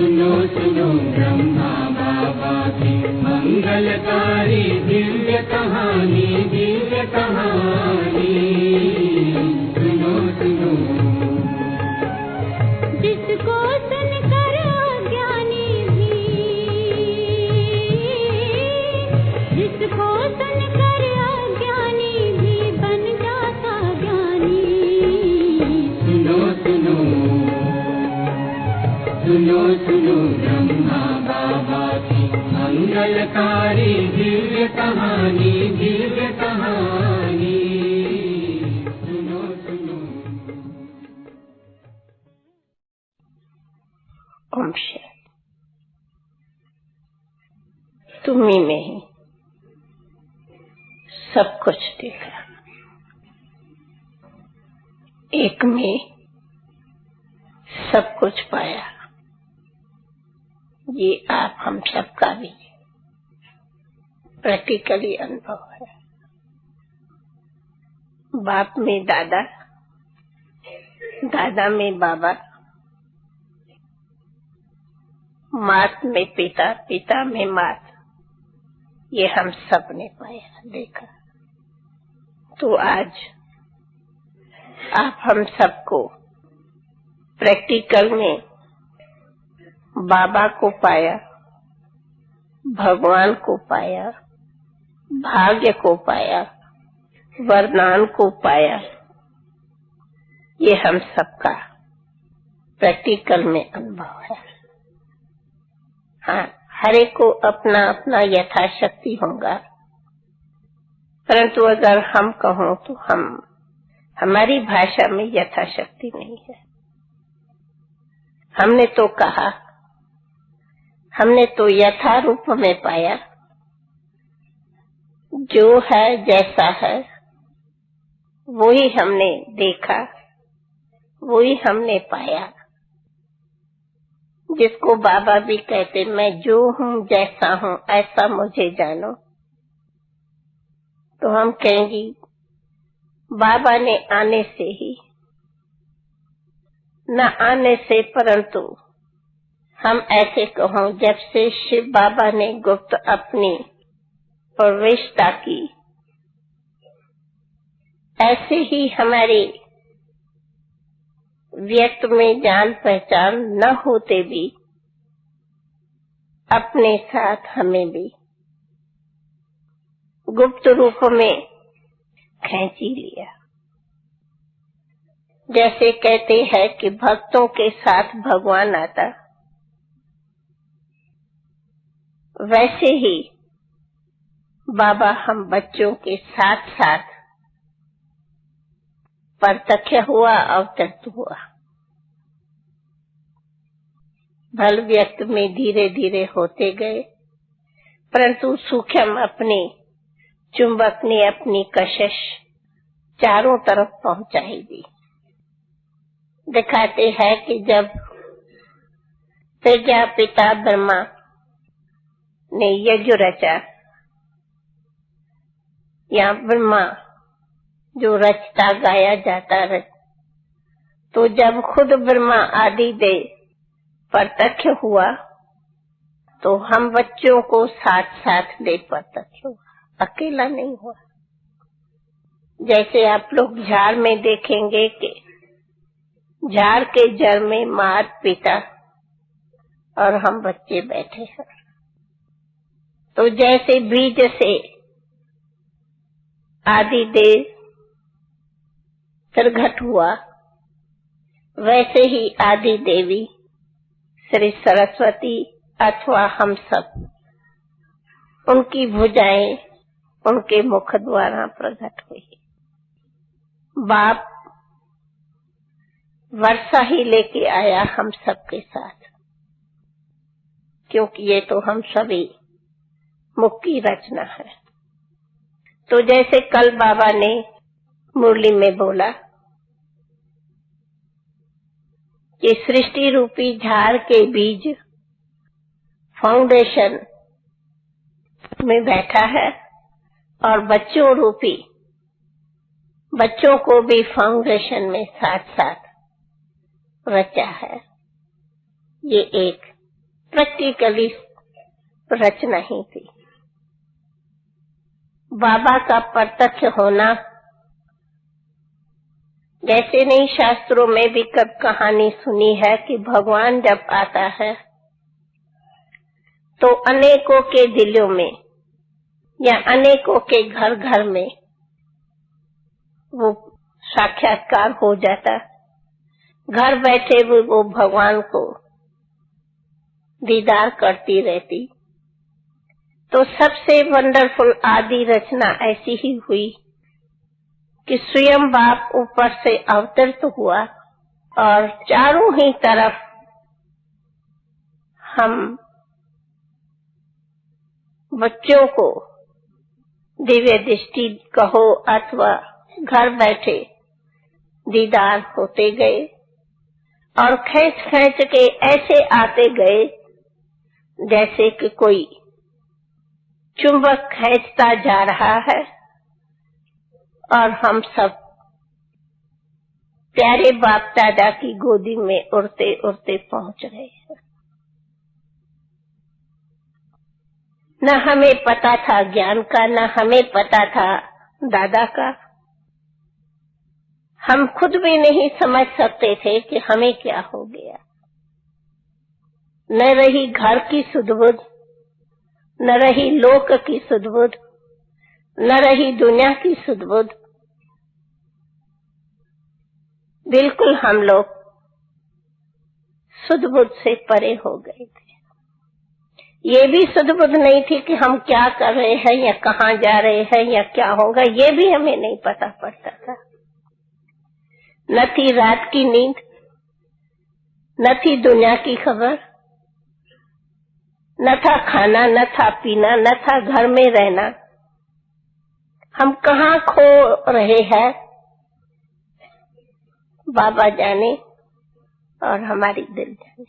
सुनो सुनो ब्रह्मा बाबा की मंगलकारी दिव्य कहानी, दिव्य कहानी। सुनो सुनो जिसको सुनकर अज्ञानी भी, जिसको सुनकर अज्ञानी भी बन जाता ज्ञानी। सुनो सुनो सुनो सुनो ब्रह्मा बाबा की मंगलकारी दिव्य कहानी, दिव्य कहानी। सुनो सुनो। ओम शांति। तुम्ही में ही सब कुछ देखा, एक में सब कुछ पाया। ये आप हम सबका भी प्रैक्टिकली अनुभव है। बाप में दादा, दादा में बाबा, मात में पिता, पिता में मात, ये हम सब ने पाया, देखा। तो आज आप हम सबको प्रैक्टिकल में बाबा को पाया, भगवान को पाया, भाग्य को पाया, वरदान को पाया। ये हम सबका प्रैक्टिकल में अनुभव है। हाँ, हर एक को अपना अपना यथाशक्ति होगा, परंतु अगर हम कहों तो हमारी भाषा में यथाशक्ति नहीं है। हमने तो कहा, हमने तो यथा रूप में पाया, जो है जैसा है वही हमने देखा, वही हमने पाया। जिसको बाबा भी कहते, मैं जो हूँ जैसा हूँ ऐसा मुझे जानो। तो हम कहेंगे बाबा ने आने से ही, न आने से, परंतु हम ऐसे कहों जब से शिव बाबा ने गुप्त अपनी प्रवेशता की, ऐसे ही हमारे व्यक्त में जान पहचान न होते भी अपने साथ हमें भी गुप्त रूप में खींची लिया। जैसे कहते हैं कि भक्तों के साथ भगवान आता, वैसे ही बाबा हम बच्चों के साथ साथ प्रत्यक्ष हुआ, अवतरित हुआ। भल व्यक्त में धीरे धीरे होते गए, परंतु सूक्ष्म अपने चुंबक ने अपनी कशिश चारों तरफ पहुंचाई दी। दिखाते हैं कि जब प्रजापिता ब्रह्मा ने यज्ञ रचा, या ब्रह्मा जो रचता गाया जाता रच, तो जब खुद ब्रह्मा आदि देव प्रत्यक्ष हुआ तो हम बच्चों को साथ साथ ले प्रत्यक्ष हुआ, अकेला नहीं हुआ। जैसे आप लोग झाड़ में देखेंगे कि झाड़ के जड़ में माता पिता और हम बच्चे बैठे हैं। तो जैसे बीज से आदि देव प्रकट हुआ, वैसे ही आदि देवी श्री सरस्वती अथवा हम सब, उनकी भुजाएं उनके मुख द्वारा प्रकट हुई। बाप वर्षा ही लेके आया हम सबके साथ, क्योंकि ये तो हम सभी मुख की रचना है। तो जैसे कल बाबा ने मुरली में बोला कि सृष्टि रूपी झाड़ के बीज फाउंडेशन में बैठा है और बच्चों रूपी बच्चों को भी फाउंडेशन में साथ साथ रचा है। ये एक प्रैक्टिकली रचना ही थी। बाबा का प्रत्यक्ष होना, जैसे नहीं शास्त्रों में भी कब कहानी सुनी है कि भगवान जब आता है तो अनेकों के दिलों में या अनेकों के घर घर में वो साक्षात्कार हो जाता, घर बैठे वो भगवान को दीदार करती रहती। तो सबसे वंडरफुल आदि रचना ऐसी ही हुई कि स्वयं बाप ऊपर से अवतरित हुआ और चारों ही तरफ हम बच्चों को दिव्य दृष्टि कहो अथवा घर बैठे दीदार होते गए और खींच खींच के ऐसे आते गए जैसे कि कोई चुंबक खींचता जा रहा है और हम सब प्यारे बाप दादा की गोदी में उड़ते उड़ते पहुंच रहे हैं। न हमें पता था ज्ञान का, न हमें पता था दादा का। हम खुद भी नहीं समझ सकते थे कि हमें क्या हो गया। न रही घर की सुध-बुध, न रही लोक की सुध-बुध, न रही दुनिया की सुध-बुध। बिल्कुल हम लोग सुध-बुध से परे हो गए थे। ये भी सुध-बुध नहीं थी कि हम क्या कर रहे हैं या कहाँ जा रहे हैं या क्या होगा, ये भी हमें नहीं पता पड़ता था। न थी रात की नींद, न थी दुनिया की खबर, न था खाना, न था पीना, न था घर में रहना। हम कहाँ खो रहे हैं बाबा जाने और हमारी दिल जाने।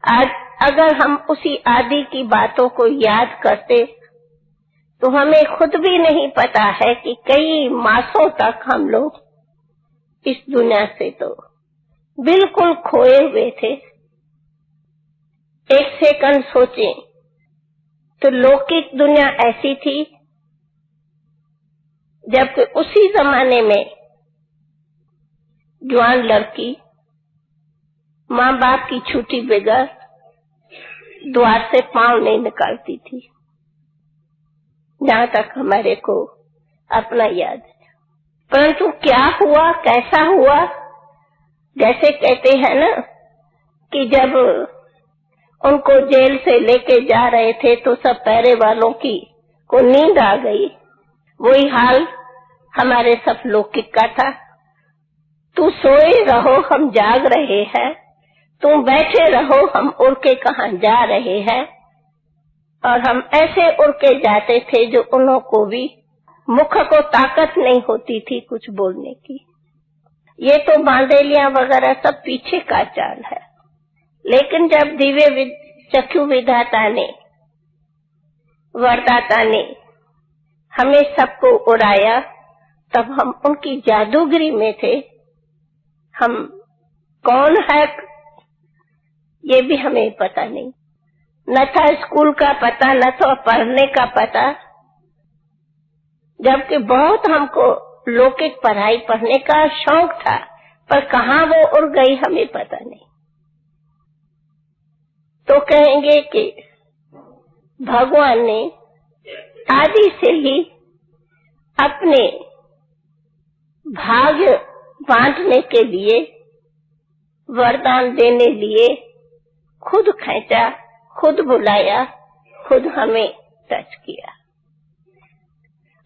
आज अगर हम उसी आदि की बातों को याद करते तो हमें खुद भी नहीं पता है कि कई मासों तक हम लोग इस दुनिया से तो बिल्कुल खोए हुए थे। एक सेकंड सोचें तो लौकिक दुनिया ऐसी थी, जबकि उसी जमाने में जवान लड़की माँ बाप की छुट्टी बगैर द्वार से पांव नहीं निकालती थी, जहाँ तक हमारे को अपना याद है। परंतु क्या हुआ, कैसा हुआ, जैसे कहते हैं ना कि जब उनको जेल से लेके जा रहे थे तो सब पहरे वालों की को नींद आ गई, वही हाल हमारे सब लौकिक का था। तू सोए रहो, हम जाग रहे हैं, तुम बैठे रहो, हम उड़ के कहाँ जा रहे हैं। और हम ऐसे उड़ के जाते थे जो उन्हों को भी मुख को ताकत नहीं होती थी कुछ बोलने की। ये तो बांदेलियां वगैरह सब पीछे का चाल है, लेकिन जब दिव्य चक्षु विधाता ने, वरदाता ने हमें सबको उड़ाया, तब हम उनकी जादूगरी में थे। हम कौन है ये भी हमें पता नहीं, न था स्कूल का पता, न था पढ़ने का पता, जबकि बहुत हमको लौकिक पढ़ाई पढ़ने का शौक था, पर कहाँ वो उड़ गई हमें पता नहीं। तो कहेंगे कि भगवान ने आदि से ही अपने भाग्य बांटने के लिए, वरदान देने लिए खुद खींचा, खुद बुलाया, खुद हमें टच किया।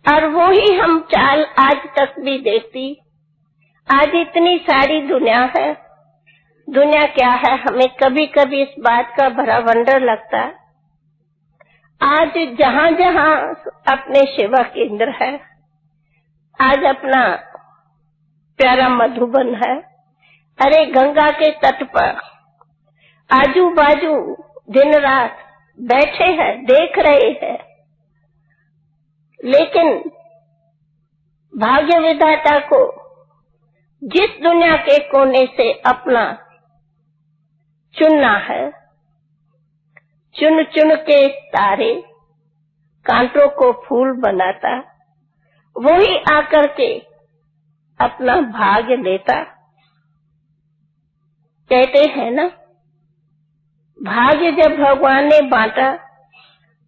और वो ही हम चाल आज तक भी देखती। आज इतनी सारी दुनिया है, दुनिया क्या है हमें कभी कभी इस बात का बड़ा वंडर लगता। आज जहाँ जहाँ अपने सेवा केंद्र है, आज अपना प्यारा मधुबन है, अरे गंगा के तट पर आजू बाजू दिन रात बैठे हैं, देख रहे हैं, लेकिन भाग्य विधाता को जिस दुनिया के कोने से अपना चुनना है। चुन चुन के तारे कांटों को फूल बनाता, वही आकर के अपना भाग्य लेता। कहते हैं ना, भाग्य जब भगवान ने बांटा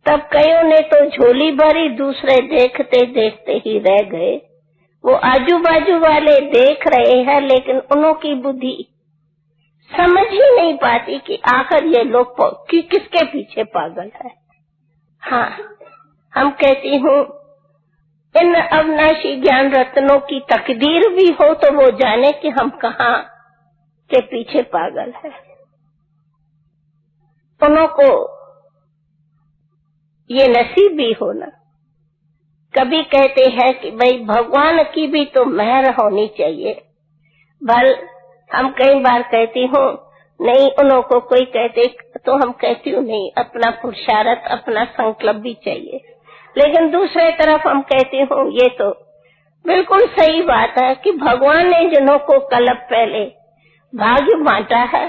तब कईयों ने तो झोली भरी, दूसरे देखते देखते ही रह गए। वो आजू बाजू वाले देख रहे हैं, लेकिन उन्हों की बुद्धि समझ ही नहीं पाती कि आखिर ये लोग किसके पीछे पागल है। हाँ, हम कहती हूँ इन अविनाशी ज्ञान रत्नों की तकदीर भी हो तो वो जाने कि हम कहाँ के पीछे पागल है। उन्हों को ये नसीब भी होना। कभी कहते हैं कि भाई भगवान की भी तो मेहर होनी चाहिए। भल हम कई बार कहती हूँ नहीं, उन्हों को कोई कहते तो हम कहती हूँ नहीं, अपना पुरुषार्थ अपना संकल्प भी चाहिए। लेकिन दूसरे तरफ हम कहती हूँ ये तो बिल्कुल सही बात है कि भगवान ने जिन्हों को कल्प पहले भाग्य बांटा है,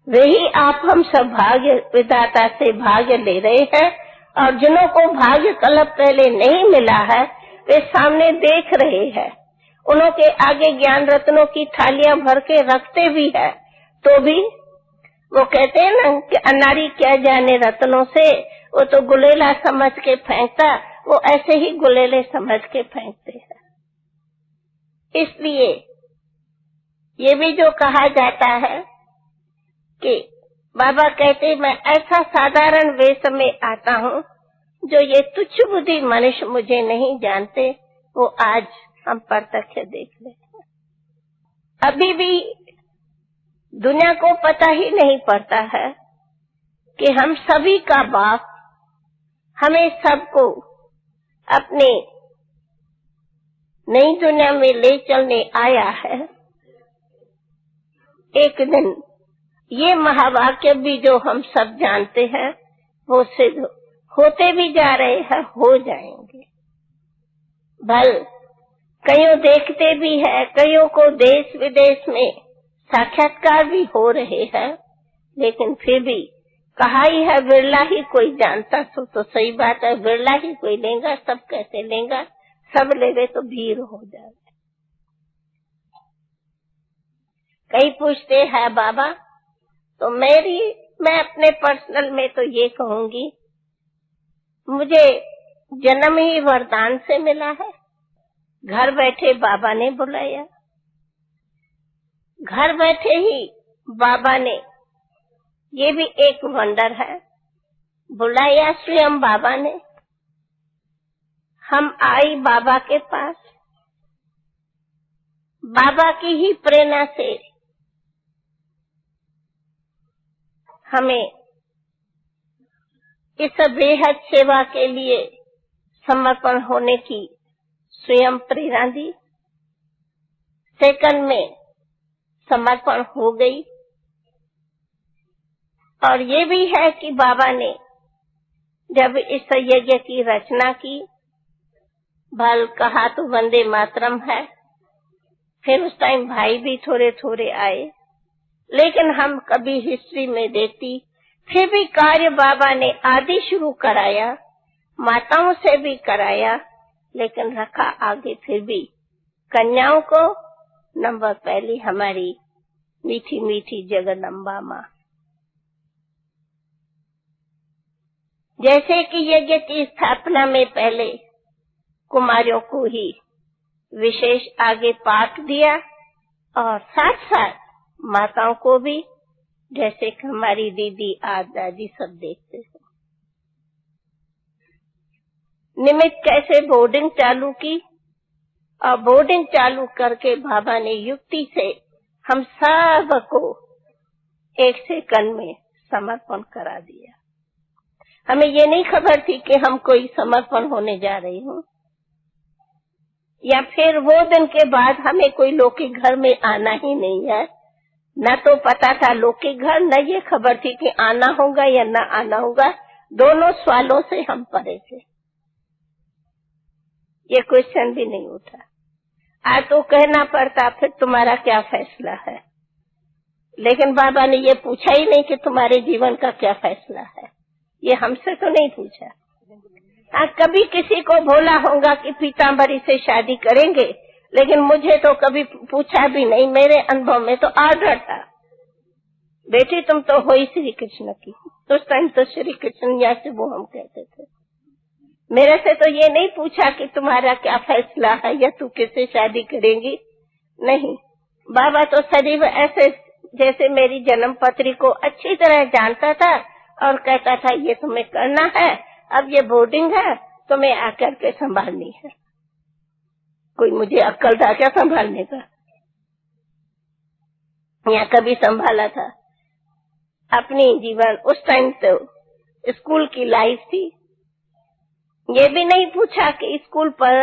वही आप हम सब भाग्य विधाता से भाग्य ले रहे हैं। और जिन्हों को भाग्य कल्प पहले नहीं मिला है, वे सामने देख रहे हैं। उन्हों के आगे ज्ञान रत्नों की थालियां भर के रखते भी है, तो भी वो कहते हैं ना कि अनारी क्या जाने रत्नों से, वो तो गुलेला समझ के फेंकता, वो ऐसे ही गुलेले समझ के फेंकते हैं। इसलिए ये भी जो कहा जाता है कि बाबा कहते मैं ऐसा साधारण वेश में आता हूँ, जो ये तुच्छ बुद्धि मनुष्य मुझे नहीं जानते, वो आज हम प्रत्यक्ष देख रहे हैं। अभी भी दुनिया को पता ही नहीं पड़ता है कि हम सभी का बाप हमें सबको अपने नई दुनिया में ले चलने आया है। एक दिन ये महावाक्य भी जो हम सब जानते हैं वो सिद्ध होते भी जा रहे हैं, हो जाएंगे। भल कईयों देखते भी है, कईयों को देश विदेश में साक्षात्कार भी हो रहे हैं, लेकिन फिर भी कहा ही है बिरला ही कोई जानता। तो सही बात है, बिरला ही कोई लेगा, सब कैसे लेगा, सब लेवे तो भीड़ हो जाए। कई पूछते हैं बाबा, तो मैं अपने पर्सनल में तो ये कहूंगी, मुझे जन्म ही वरदान से मिला है। घर बैठे बाबा ने बुलाया, घर बैठे ही बाबा ने, ये भी एक वंडर है, बुलाया स्वयं बाबा ने। हम आई बाबा के पास, बाबा की ही प्रेरणा से हमें इस बेहद सेवा के लिए समर्पण होने की स्वयं प्रेरणा दी। सेकंड में समर्पण हो गई। और ये भी है कि बाबा ने जब इस यज्ञ की रचना की, भल कहा तो वंदे मातरम है, फिर उस टाइम भाई भी थोड़े थोड़े आए, लेकिन हम कभी हिस्ट्री में देखती, फिर भी कार्य बाबा ने आदि शुरू कराया, माताओं से भी कराया, लेकिन रखा आगे फिर भी कन्याओं को। नंबर पहली हमारी मीठी मीठी जगदम्बा माँ। जैसे कि यज्ञ की स्थापना में पहले कुमारियों को ही विशेष आगे पाठ दिया, और साथ साथ माताओं को भी, जैसे कि हमारी दीदी आज दादी सब देखते हैं। निमित्त कैसे बोर्डिंग चालू की, और बोर्डिंग चालू करके बाबा ने युक्ति से हम सब को एक सेकंड में समर्पण करा दिया। हमें ये नहीं खबर थी कि हम कोई समर्पण होने जा रही हूँ, या फिर वो दिन के बाद हमें कोई लोग के घर में आना ही नहीं है। न तो पता था लोग के घर, न ये खबर थी कि आना होगा या न आना होगा। दोनों सवालों से हम परे थे, ये क्वेश्चन भी नहीं उठा। आज तो कहना पड़ता फिर तुम्हारा क्या फैसला है। लेकिन बाबा ने ये पूछा ही नहीं कि तुम्हारे जीवन का क्या फैसला है, ये हमसे तो नहीं पूछा। हाँ, कभी किसी को बोला होगा कि पीतांबरी से शादी करेंगे, लेकिन मुझे तो कभी पूछा भी नहीं। मेरे अनुभव में तो आर्डर था, बेटी तुम तो हो ही श्री कृष्ण की। तो उस टाइम तो श्री कृष्ण या से वो हम कहते थे। मेरे से तो ये नहीं पूछा कि तुम्हारा क्या फैसला है या तू किससे शादी करेंगी, नहीं। बाबा तो सदैव ऐसे जैसे मेरी जन्म पत्री को अच्छी तरह जानता था और कहता था ये तुम्हें करना है, अब ये बोर्डिंग है, तुम्हें आकर के संभालनी है। कोई मुझे अक्ल था क्या संभालने का? या कभी संभाला था? अपनी जीवन उस टाइम तो स्कूल की लाइफ थी। ये भी नहीं पूछा कि स्कूल पर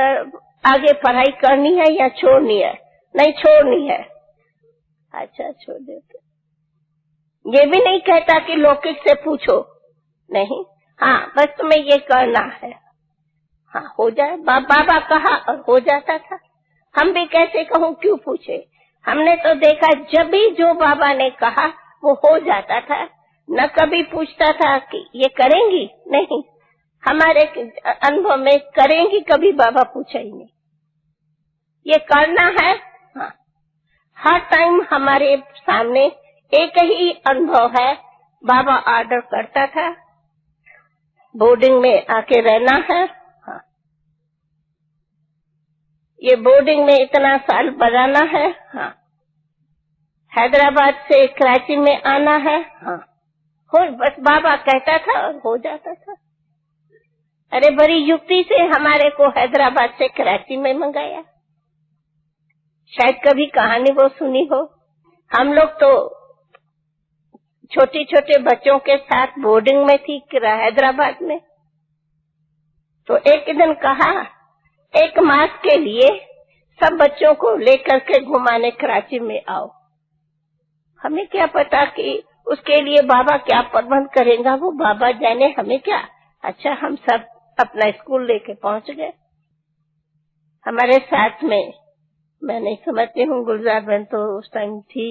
आगे पढ़ाई करनी है या छोड़नी है, नहीं छोड़नी है, अच्छा छोड़ देते। ये भी नहीं कहता कि लौकिक से पूछो, नहीं, हाँ बस तुम्हें ये करना है, हाँ हो जाए। बाबा कहा और हो जाता था। हम भी कैसे कहूँ, क्यों पूछे? हमने तो देखा जब भी जो बाबा ने कहा वो हो जाता था। न कभी पूछता था कि ये करेंगी, नहीं। हमारे अनुभव में करेंगी कभी बाबा पूछा ही नहीं। ये करना है, हाँ। हर टाइम हमारे सामने एक ही अनुभव है, बाबा ऑर्डर करता था, बोर्डिंग में आके रहना है, हाँ। ये बोर्डिंग में इतना साल बढ़ाना है, हाँ। हैदराबाद से कराची में आना है, हाँ। हो बस बाबा कहता था और हो जाता था। अरे बड़ी युक्ति से हमारे को हैदराबाद से कराची में मंगाया। शायद कभी कहानी वो सुनी हो। हम लोग तो छोटे छोटे बच्चों के साथ बोर्डिंग में थी हैदराबाद में। तो एक दिन कहा 1 मास के लिए सब बच्चों को लेकर के घुमाने कराची में आओ। हमें क्या पता कि उसके लिए बाबा क्या प्रबंध करेगा, वो बाबा जाने, हमें क्या। अच्छा, हम सब अपना स्कूल लेके पहुंच गए। हमारे साथ में, मैं नहीं समझती हूँ, गुलजार बहन तो उस टाइम थी,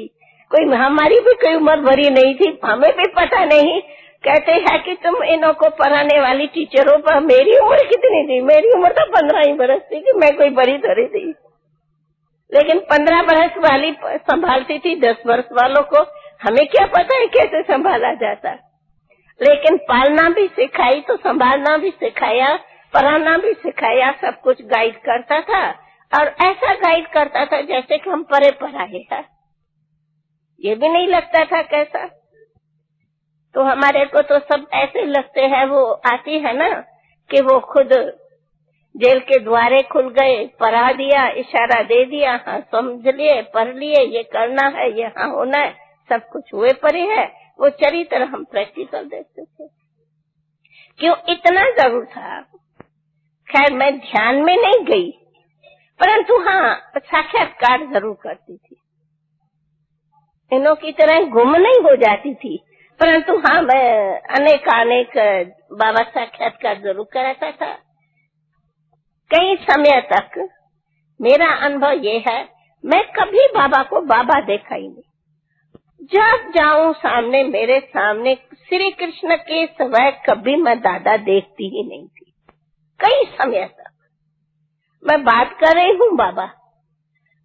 कोई हमारी भी कोई उम्र भरी नहीं थी, हमें भी पता नहीं। कहते हैं कि तुम इन्हों को पढ़ाने वाली टीचर हो, पर मेरी उम्र कितनी थी? मेरी उम्र तो 15 ही बरस थी कि मैं कोई बड़ी थोड़ी थी। लेकिन 15 बरस वाली संभालती थी 10 वर्ष वालों को। हमें क्या पता है कैसे संभाला जाता। लेकिन पालना भी सिखाई तो संभालना भी सिखाया, पढ़ाना भी सिखाया, सब कुछ गाइड करता था। और ऐसा गाइड करता था जैसे कि हम परे पढ़ाए हैं। ये भी नहीं लगता था कैसा। तो हमारे को तो सब ऐसे लगते हैं, वो आती है ना कि वो खुद जेल के द्वारे खुल गए, पढ़ा दिया, इशारा दे दिया, हाँ समझ लिए, पढ़ लिए, ये करना है, ये हाँ होना है, सब कुछ हुए परे है। वो चरित्र हम प्रैक्टिकल देखते थे। क्यों इतना जरूर था? खैर मैं ध्यान में नहीं गई, परंतु हाँ साक्षात्कार जरूर करती थी। इनों की तरह गुम नहीं हो जाती थी, परंतु हाँ मैं अनेक बाबा साक्षात्कार जरूर कराता था। कई समय तक मेरा अनुभव ये है, मैं कभी बाबा को बाबा देखा ही नहीं। जब जाऊं सामने, मेरे सामने श्री कृष्ण के सिवाय कभी मैं दादा देखती ही नहीं थी। कई समय तक मैं बात कर रही हूँ, बाबा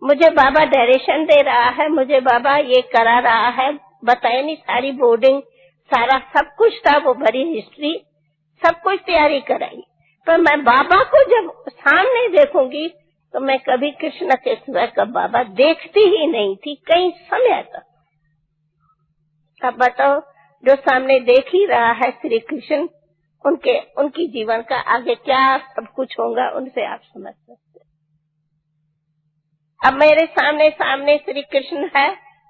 मुझे बाबा डायरेक्शन दे रहा है, मुझे बाबा ये करा रहा है, बताए नहीं, सारी बोर्डिंग सारा सब कुछ था, वो भरी हिस्ट्री सब कुछ तैयारी कराई। पर मैं बाबा को जब सामने देखूंगी तो मैं कभी कृष्ण के सिवाय का बाबा देखती ही नहीं थी, कई समय तक। अब बताओ, जो सामने देख ही रहा है श्री कृष्ण, उनकी जीवन का आगे क्या सब कुछ होगा, उनसे आप समझ सकते। अब मेरे सामने श्री कृष्ण है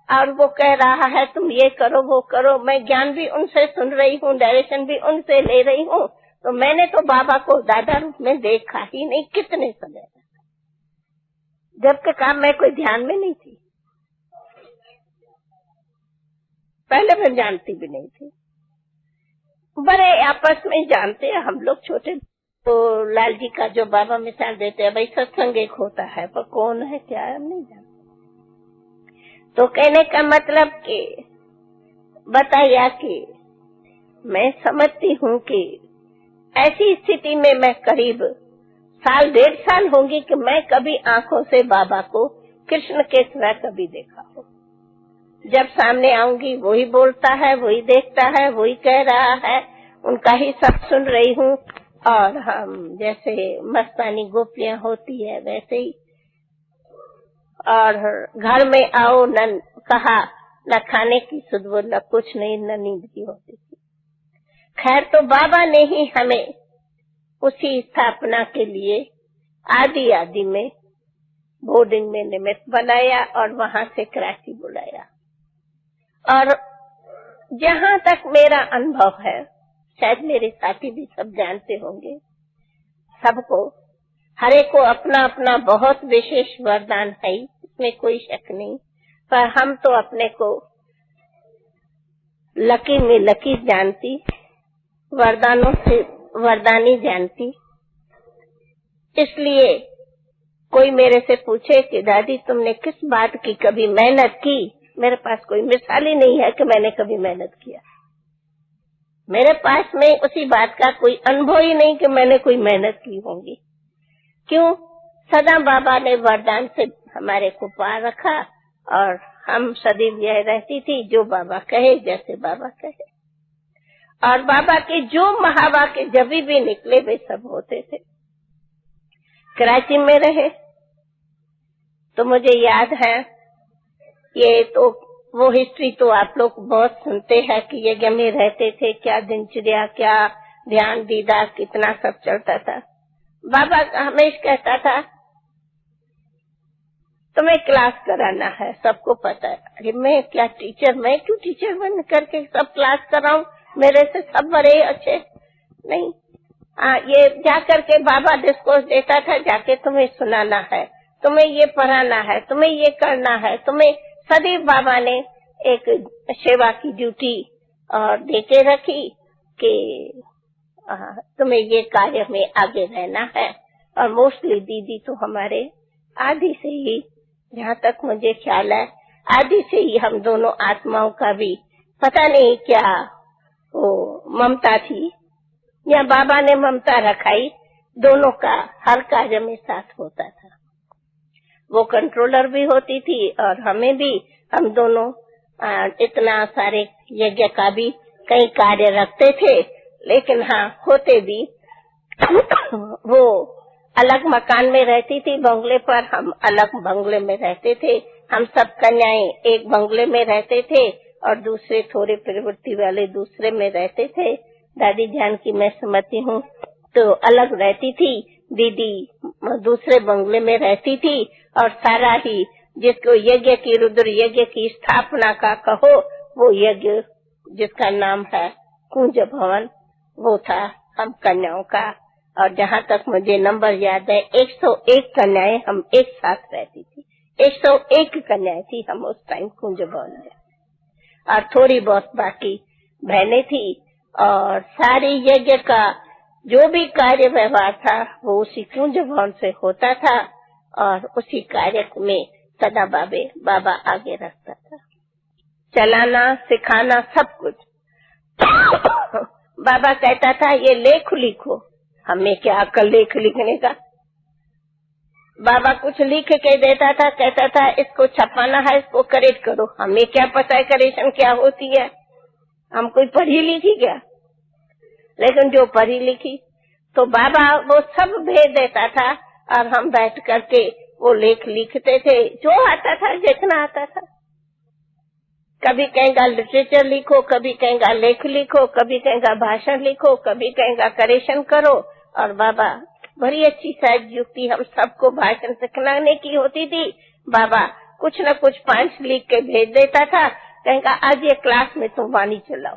और वो कह रहा है तुम ये करो वो करो, मैं ज्ञान भी उनसे सुन रही हूँ, डायरेक्शन भी उनसे ले रही हूँ। तो मैंने तो बाबा को दादा रूप में देखा ही नहीं कितने समय तक, जब के काम मैं कोई ध्यान में नहीं थी, पहले मैं जानती भी नहीं थी। बड़े आपस में जानते हैं हम लोग छोटे। तो लाल जी का जो बाबा मिसाल देते हैं, भाई सत्संग एक होता है, पर कौन है क्या हम नहीं जानते। तो कहने का मतलब कि बताया कि मैं समझती हूँ कि ऐसी स्थिति में मैं करीब साल 1.5 साल होंगी कि मैं कभी आंखों से बाबा को कृष्ण के तरह कभी देखा हो। जब सामने आऊंगी वही बोलता है, वही देखता है, वही कह रहा है, उनका ही सब सुन रही हूँ। और हम जैसे मस्तानी गोपियां होती है वैसे ही। और घर में आओ न कहा, न खाने की सुध, न कुछ नहीं, न नींद की होती थी। खैर तो बाबा ने ही हमें उसी स्थापना के लिए आदि में बोर्डिंग में निमित्त बनाया और वहां से कराची बुलाया। और जहाँ तक मेरा अनुभव है, शायद मेरे साथी भी सब जानते होंगे, सबको हर एक को अपना अपना बहुत विशेष वरदान है, इसमें कोई शक नहीं। पर हम तो अपने को लकी में लकी जानती, वरदानों से वरदानी जानती। इसलिए कोई मेरे से पूछे कि दादी तुमने किस बात की कभी मेहनत की, मेरे पास कोई मिसाल ही नहीं है कि मैंने कभी मेहनत किया। मेरे पास में उसी बात का कोई अनुभव ही नहीं कि मैंने कोई मेहनत की होगी। क्यों? सदा बाबा ने वरदान से हमारे को पार रखा और हम सदैव यह रहती थी जो बाबा कहे, जैसे बाबा कहे। और बाबा के जो महावाक्य जब भी निकले वे सब होते थे। कराची में रहे तो मुझे याद है, ये तो वो हिस्ट्री तो आप लोग बहुत सुनते हैं कि यज्ञ में रहते थे, क्या दिनचर्या, क्या ध्यान दीदा, कितना सब चलता था। बाबा हमेशा कहता था तुम्हें क्लास कराना है, सबको पता है। अरे मैं क्या टीचर, मैं क्यों टीचर बन करके सब क्लास कराऊं, मेरे से सब बड़े अच्छे नहीं। ये जाकर के बाबा डिस्कोर्स देता था, जाके तुम्हें सुनाना है, तुम्हें ये पढ़ाना है, तुम्हें ये करना है, तुम्हें सदैव बाबा ने एक सेवा की ड्यूटी और देके रखी कि तुम्हें ये कार्य में आगे रहना है। और मोस्टली दीदी तो हमारे आदि से ही, जहाँ तक मुझे ख्याल है, आदि से ही हम दोनों आत्माओं का भी पता नहीं क्या वो ममता थी या बाबा ने ममता रखाई, दोनों का हर कार्य में साथ होता था। वो कंट्रोलर भी होती थी और हमें भी, हम दोनों इतना सारे यज्ञ का भी कई कार्य रखते थे, लेकिन हाँ होते भी वो अलग मकान में रहती थी बंगले पर, हम अलग बंगले में रहते थे। हम सब कन्याएं एक बंगले में रहते थे और दूसरे थोड़े प्रवृत्ति वाले दूसरे में रहते थे। दादी जान की मैं समझती हूँ तो अलग रहती थी, दीदी दूसरे बंगले में रहती थी। और सारा ही जिसको यज्ञ की, रुद्र यज्ञ की स्थापना का कहो, वो यज्ञ जिसका नाम है कुंज भवन, वो था हम कन्याओं का। और जहाँ तक मुझे नंबर याद है, 101 कन्याएं हम एक साथ रहती थी। 101 कन्याएं थी हम उस टाइम कुंज भवन में, और थोड़ी बहुत बाकी बहनें थी। और सारी यज्ञ का जो भी कार्य व्यवहार था वो उसी कुंज भवन से होता था और उसी कार्य में सदा बाबा आगे रखता था, चलाना सिखाना सब कुछ। बाबा कहता था ये लेख लिखो, हमें क्या अकल लेख लिखने का। बाबा कुछ लिख के देता था, कहता था इसको छपाना है, इसको करेक्ट करो, हमें क्या पता है करेक्शन क्या होती है, हम कोई पढ़ी लिखी क्या। लेकिन जो पढ़ी लिखी तो बाबा वो सब भेज देता था और हम बैठ करके वो लेख लिखते थे, जो आता था, जितना आता था। कभी कहेगा लिटरेचर लिखो, कभी कहेगा लेख लिखो, कभी कहेगा भाषण लिखो, कभी कहेगा करेक्शन करो। और बाबा बड़ी अच्छी शायद युक्ति हम सबको भाषण सिखाने की होती थी। बाबा कुछ न कुछ 5 लिख के भेज देता था, कहेगा आज ये क्लास में तुम वाणी चलाओ।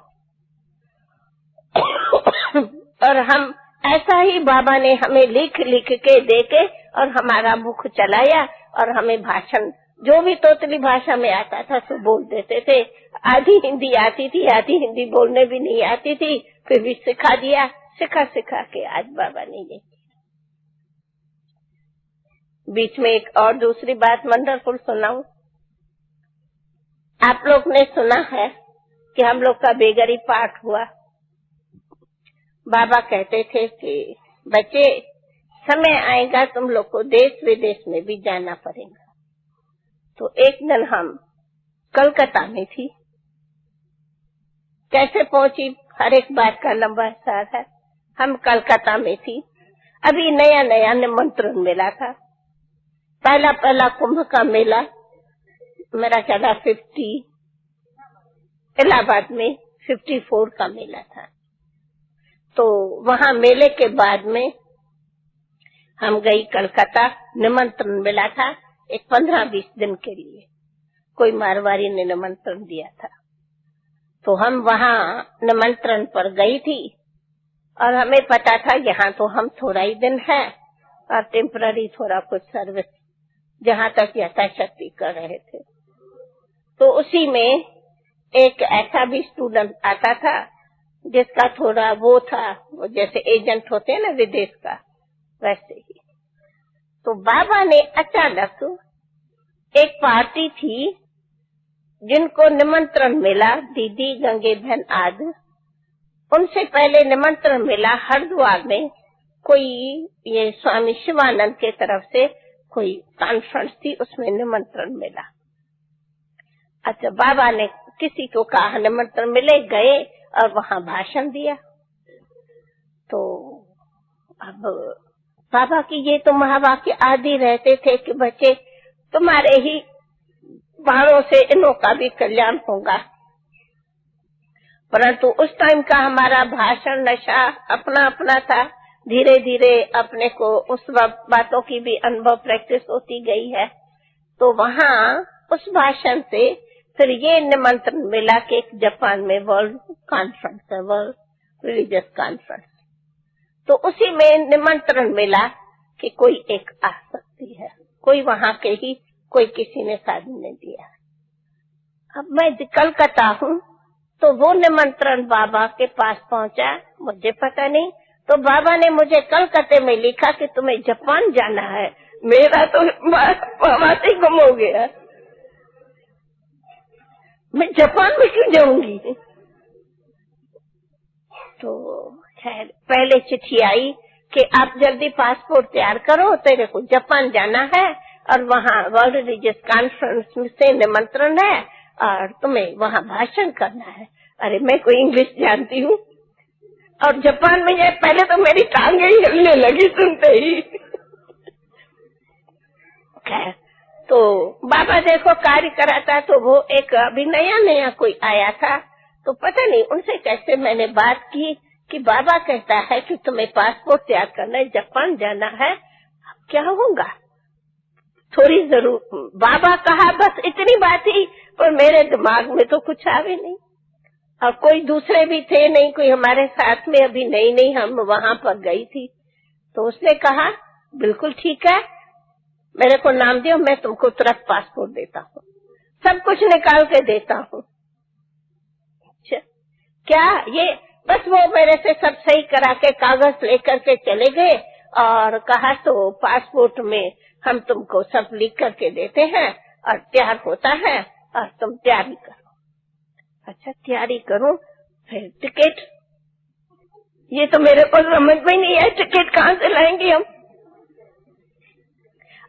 और हम ऐसा ही बाबा ने हमें लिख लिख के देके और हमारा मुख चलाया और हमें भाषण जो भी तोतली भाषा में आता था तो बोल देते थे। आधी हिंदी आती थी, आधी हिंदी बोलने भी नहीं आती थी, फिर भी सिखा दिया। सिखा सिखा के आज बाबा ने ये। बीच में एक और दूसरी बात वंडरफुल सुनाऊं। आप लोग ने सुना है कि हम लोग का बेगरी पाठ हुआ। बाबा कहते थे कि बच्चे, समय आएगा तुम लोग को देश विदेश में भी जाना पड़ेगा। तो एक दिन हम कलकत्ता में थी। कैसे पहुंची, हर एक बात का लंबा सार है। हम कलकत्ता में थी, अभी नया नया निमंत्रण मिला था। पहला कुंभ का मेला मेरा ख्याल 50, इलाहाबाद में 54 का मेला था। तो वहां मेले के बाद में हम गई कलकत्ता। निमंत्रण मिला था एक 15-20 दिन के लिए, कोई मारवाड़ी ने निमंत्रण दिया था। तो हम वहां निमंत्रण पर गई थी और हमें पता था यहाँ तो हम थोड़ा ही दिन है और टेम्पररी थोड़ा कुछ सर्विस जहाँ तक यथाशक्ति कर रहे थे। तो उसी में एक ऐसा भी स्टूडेंट आता था जिसका थोड़ा वो था, वो जैसे एजेंट होते हैं ना विदेश का, वैसे ही। तो बाबा ने अचानक, एक पार्टी थी जिनको निमंत्रण मिला, दीदी, गंगे बहन आदि, उनसे पहले निमंत्रण मिला हरिद्वार में कोई ये स्वामी शिवानंद के तरफ से कोई कॉन्फ्रेंस थी, उसमें निमंत्रण मिला। अच्छा, बाबा ने किसी को कहा निमंत्रण मिले, गए और वहां भाषण दिया। तो अब बाबा की ये तो महावाक्य आदि रहते थे कि बच्चे तुम्हारे ही बाणों से इनों का भी कल्याण होगा। परंतु उस टाइम का हमारा भाषण नशा अपना अपना था। धीरे धीरे अपने को उस बातों की भी अनुभव प्रैक्टिस होती गई है। तो वहाँ उस भाषण से फिर ये निमंत्रण मिला कि एक जापान में वर्ल्ड कॉन्फ्रेंस है, वर्ल्ड रिलीजियस कॉन्फ्रेंस। तो उसी में निमंत्रण मिला कि कोई एक आ सकती है, कोई वहाँ के ही कोई किसी ने साधु ने दिया। अब मैं कलकत्ता हूँ, तो वो निमंत्रण बाबा के पास पहुँचा, मुझे पता नहीं। तो बाबा ने मुझे कलकत्ते में लिखा कि तुम्हें जापान जाना है। मेरा तो बात ही गुम हो गया, मैं जापान में क्यों जाऊंगी। तो खैर पहले चिट्ठी आई कि आप जल्दी पासपोर्ट तैयार करो, तेरे को जापान जाना है और वहाँ वर्ल्ड रिलीजियस कॉन्फ्रेंस से निमंत्रण है और तुम्हें वहाँ भाषण करना है। अरे मैं कोई इंग्लिश जानती हूँ और जापान में जाए, पहले तो मेरी टांगे ही हिलने लगी सुनते ही। खैर तो बाबा देखो कार्य कराता। तो वो एक अभी नया नया कोई आया था, तो पता नहीं उनसे कैसे मैंने बात की कि बाबा कहता है कि तुम्हें पासपोर्ट तैयार करना है, जापान जाना है, क्या होगा। थोड़ी जरूर बाबा कहा, बस इतनी बात ही, पर मेरे दिमाग में तो कुछ आवे नहीं। और कोई दूसरे भी थे नहीं, कोई हमारे साथ में अभी नई हम वहां पर गई थी। तो उसने कहा बिल्कुल ठीक है, मेरे को नाम दियो, मैं तुमको तुरंत पासपोर्ट देता हूँ, सब कुछ निकाल के देता हूँ। क्या ये बस वो मेरे से सब सही करा के कागज लेकर के चले गए और कहा तो पासपोर्ट में हम तुमको सब लिख करके देते हैं और तैयार होता है और तुम तैयारी करो। अच्छा तैयारी करूं, फिर टिकट, ये तो मेरे को समझ में नहीं है, टिकट कहाँ से लाएंगे हम।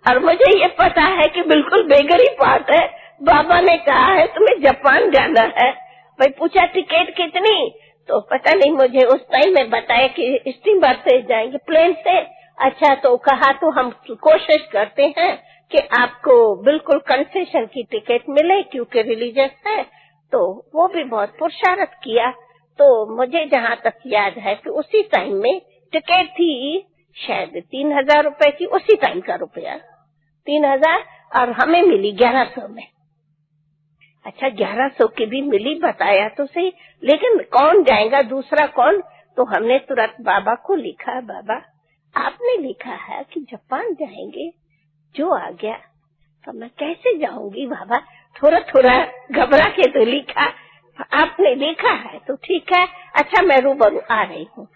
और मुझे ये पता है कि बिल्कुल बेगरी बात है, बाबा ने कहा है तुम्हें जापान जाना है। भाई पूछा टिकट कितनी, तो पता नहीं मुझे उस टाइम में बताया कि स्टीमर से जाएंगे, प्लेन से। अच्छा तो कहा तो हम कोशिश करते हैं कि आपको बिल्कुल कंसेशन की टिकट मिले क्योंकि रिलीजियस है। तो वो भी बहुत पुरुषार्थ किया। तो मुझे जहाँ तक याद है कि उसी टाइम में टिकट थी शायद 3000 रुपए की, उसी टाइम का रुपया 3000, और हमें मिली 1100 में। अच्छा 1100 की भी मिली, बताया तो सही, लेकिन कौन जाएगा, दूसरा कौन। तो हमने तुरंत बाबा को लिखा, बाबा आपने लिखा है कि जापान जाएंगे, जो आ गया। तो मैं कैसे जाऊंगी बाबा, थोड़ा थोड़ा घबरा के तो लिखा, आपने लिखा है तो ठीक है, अच्छा मैं रूबरू आ रही हूँ।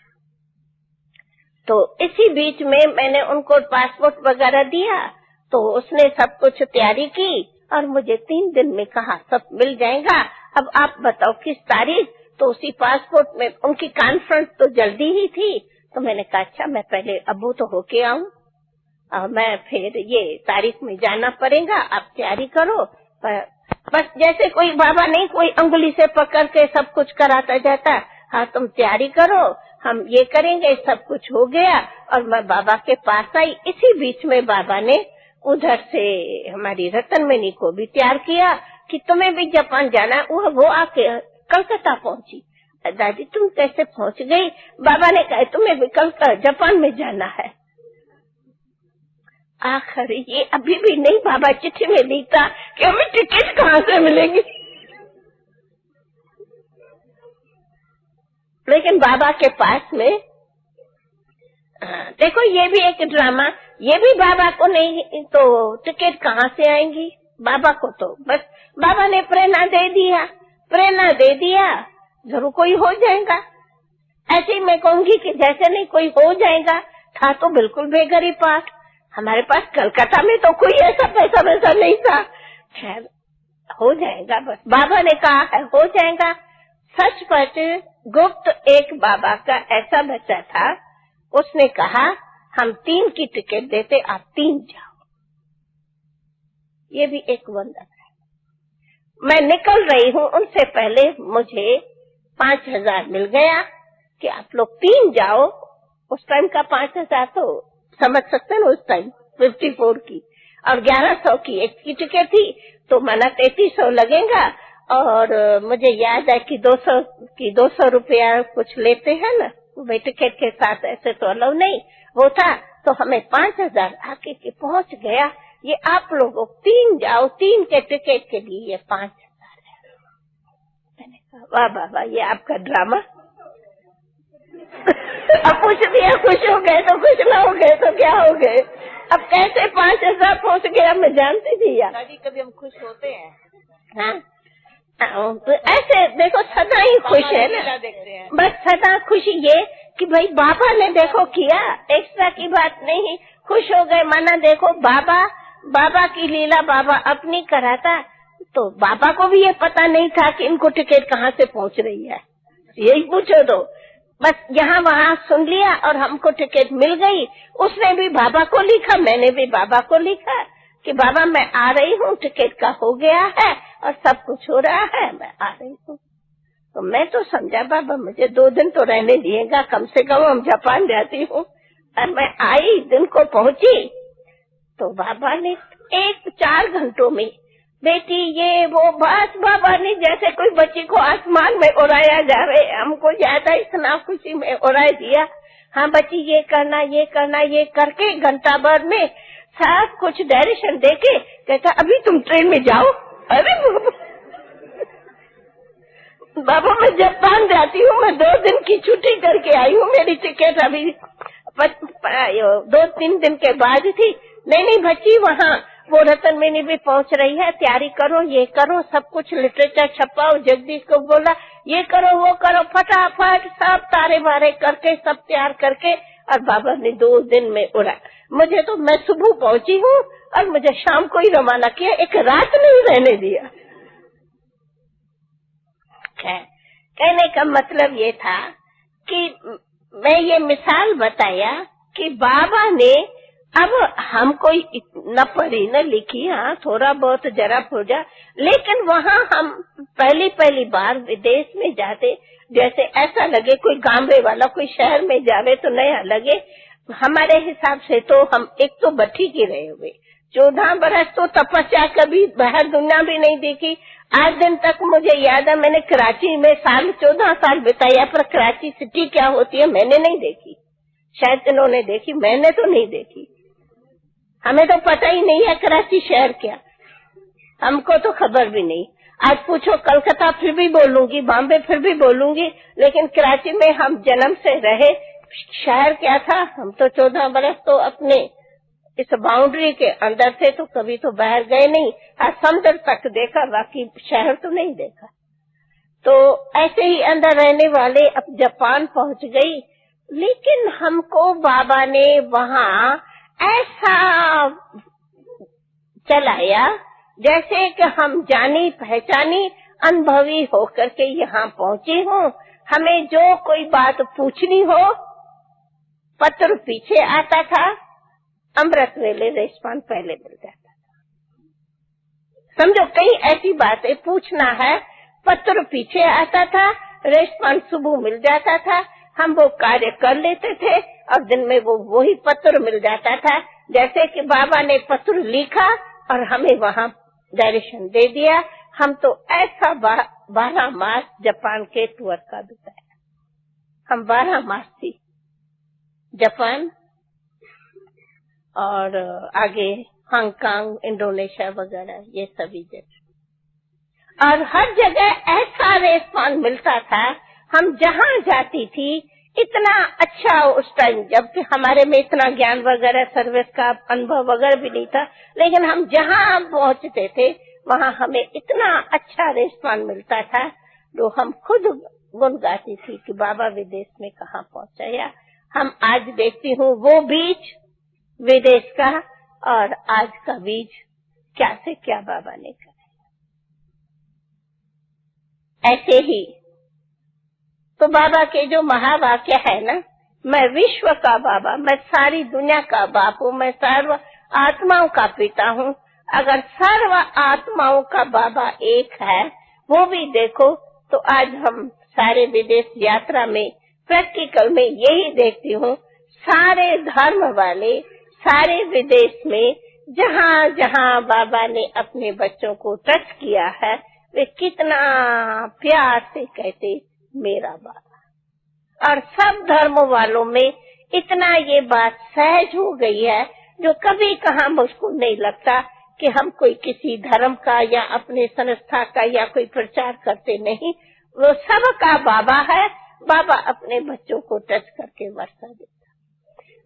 तो इसी बीच में मैंने उनको पासपोर्ट वगैरह दिया, तो उसने सब कुछ तैयारी की और मुझे 3 दिन में कहा सब मिल जाएगा, अब आप बताओ किस तारीख। तो उसी पासपोर्ट में उनकी कॉन्फ्रेंस तो जल्दी ही थी, तो मैंने कहा अच्छा मैं पहले अबू तो होके आऊं और मैं फिर ये तारीख में जाना पड़ेगा, आप तैयारी करो। बस जैसे कोई बाबा नहीं कोई अंगुली से पकड़ के सब कुछ कराता जाता, हाँ तुम तैयारी करो हम ये करेंगे। सब कुछ हो गया और मैं बाबा के पास आई। इसी बीच में बाबा ने उधर से हमारी रतनमणि को भी तैयार किया कि तुम्हें भी जापान जाना है। वो आके कलकत्ता पहुंची। दादी तुम कैसे पहुंच गई? बाबा ने कहा तुम्हें भी कलकत्ता जापान में जाना है। आखिर ये अभी भी नहीं बाबा चिट्ठी में लिखा कि हमें टिकट कहाँ से मिलेगी। लेकिन बाबा के पास में देखो ये भी एक ड्रामा, ये भी बाबा को नहीं तो टिकट कहाँ से आएंगी। बाबा को तो बस बाबा ने प्रेरणा दे दिया जरूर कोई हो जाएगा। ऐसे ही मैं कहूंगी कि जैसे नहीं कोई हो जाएगा, था तो बिल्कुल बेघरी पाठ। हमारे पास कलकत्ता में तो कोई ऐसा पैसा वैसा नहीं था। खैर हो जाएगा, बस बाबा ने कहा है हो जाएगा। सच पच गुप्त एक बाबा का ऐसा बच्चा था, उसने कहा हम 3 की टिकट देते, आप 3 जाओ। ये भी एक वंदन है। मैं निकल रही हूँ, उनसे पहले मुझे 5000 मिल गया कि आप लोग 3 जाओ। उस टाइम का 5000 तो समझ सकते हैं, उस टाइम 54 की और 1100 की एक की टिकट थी, तो माना 3300 लगेगा। और मुझे याद है कि 200 रुपया कुछ लेते हैं ना भाई टिकट के साथ, ऐसे तो अलाउ नहीं वो था। तो हमें 5000 आके के पहुंच गया। ये आप लोगों 3 जाओ, 3 के टिकट के लिए ये 5000 है। मैंने कहा वाह बाबा ये आपका ड्रामा। अब पूछ दिया खुश हो गए तो खुश ना हो गए तो क्या हो गए। अब कैसे 5000 पहुंच गया मैं जानती थी यार। दादी कभी हम खुश होते हैं? हाँ तो ऐसे देखो सदा ही खुश है ना, देखते हैं बस सदा खुशी ये कि भाई बाबा ने देखो किया, एक्स्ट्रा की बात नहीं, खुश हो गए। माना देखो बाबा की लीला बाबा अपनी कराता, तो बाबा को भी ये पता नहीं था कि इनको टिकट कहाँ से पहुँच रही है। यही पूछो तो बस यहाँ वहाँ सुन लिया और हमको टिकट मिल गई। उसने भी बाबा को लिखा, मैंने भी बाबा को लिखा कि बाबा मैं आ रही हूँ, टिकट का हो गया है और सब कुछ हो रहा है, मैं आ रही हूँ। तो मैं तो समझा बाबा मुझे 2 दिन तो रहने दिएगा, कम से कम हम जापान जाती हूँ। और मैं आई, दिन को पहुंची तो बाबा ने 4 घंटों में बेटी ये वो बस बाबा ने जैसे कोई बच्ची को आसमान में उड़ाया जा रहे, हमको ज्यादा इतना खुशी में उड़ा दिया। हाँ बच्ची ये करना ये करके घंटा भर में सब कुछ डायरेक्शन देके कहता अभी तुम ट्रेन में जाओ। अरे बाबा मैं जापान जाती हूँ, मैं 2 दिन की छुट्टी करके आई हूँ, मेरी टिकट अभी 2-3 दिन के बाद थी। नहीं बच्ची वहाँ वो रतनमणि भी पहुँच रही है, तैयारी करो, ये करो, सब कुछ लिटरेचर छपाओ। जगदीश को बोला ये करो वो करो, फटाफट सब तारे बारे करके सब तैयार करके और बाबा ने 2 दिन में उड़ा। मुझे तो मैं सुबह पहुंची हूँ और मुझे शाम को ही रवाना किया, एक रात नहीं रहने दिया। कहने का मतलब ये था कि मैं ये मिसाल बताया कि बाबा ने अब हमको न पढ़ी न लिखी, हाँ थोड़ा बहुत जरा पूजा, लेकिन वहाँ हम पहली बार विदेश में जाते, जैसे ऐसा लगे कोई गांवे वाला कोई शहर में जावे तो नया लगे। हमारे हिसाब से तो हम एक तो बठी के रहे हुए 14 बरस तो तपस्या, कभी बाहर दुनिया भी नहीं देखी। आज दिन तक मुझे याद है मैंने कराची में 14 साल बिताया, पर कराची सिटी क्या होती है मैंने नहीं देखी, शायद इन्होंने देखी, मैंने तो नहीं देखी। हमें तो पता ही नहीं है कराची शहर क्या, हमको तो खबर भी नहीं। आज पूछो कलकत्ता फिर भी बोलूंगी, बॉम्बे फिर भी बोलूंगी, लेकिन कराची में हम जन्म से रहे, शहर क्या था। हम तो 14 बरस तो अपने इस बाउंड्री के अंदर थे, तो कभी तो बाहर गए नहीं। आज समुद्र तक देखा, बाकी शहर तो नहीं देखा। तो ऐसे ही अंदर रहने वाले अब जापान पहुंच गई, लेकिन हमको बाबा ने वहाँ ऐसा चलाया जैसे कि हम जानी पहचानी अनुभवी होकर के यहाँ पहुंची हूँ। हमें जो कोई बात पूछनी हो, पत्र पीछे आता था, अमृत वेले रेस्पॉन पहले मिल जाता था। समझो, कई ऐसी बातें पूछना है, पत्र पीछे आता था, रेस्पॉन्स सुबह मिल जाता था, हम वो कार्य कर लेते थे और दिन में वो वही पत्र मिल जाता था। जैसे कि बाबा ने पत्र लिखा और हमें वहाँ डायरेक्शन दे दिया। हम तो ऐसा 12 मास जापान के टूर का बिताया। हम 12 मास थी जापान और आगे हांगकांग, इंडोनेशिया वगैरह, ये सभी जगह। और हर जगह ऐसा रेस्पॉन्स मिलता था। हम जहाँ जाती थी इतना अच्छा उस टाइम, जबकि हमारे में इतना ज्ञान वगैरह सर्विस का अनुभव वगैरह भी नहीं था, लेकिन हम जहाँ पहुँचते थे वहाँ हमें इतना अच्छा रेस्पॉन्स मिलता था जो हम खुद गुण गाती थी कि बाबा विदेश में कहाँ पहुँचाया। हम आज देखती हूँ वो बीज विदेश का और आज का बीज क्या से क्या बाबा ने कहा। ऐसे ही तो बाबा के जो महावाक्य है ना, मैं विश्व का बाबा, मैं सारी दुनिया का बाप हूँ, मैं सर्व आत्माओं का पिता हूँ। अगर सर्व आत्माओं का बाबा एक है, वो भी देखो तो आज हम सारे विदेश यात्रा में प्रैक्टिकल में यही देखती हूँ, सारे धर्म वाले सारे विदेश में जहाँ जहाँ बाबा ने अपने बच्चों को टच किया है, वे कितना प्यार से कहते मेरा बाबा। और सब धर्म वालों में इतना ये बात सहज हो गई है जो कभी कहाँ मुझको नहीं लगता कि हम कोई किसी धर्म का या अपने संस्था का या कोई प्रचार करते नहीं। वो सबका बाबा है। बाबा अपने बच्चों को टच करके वर्षा देता।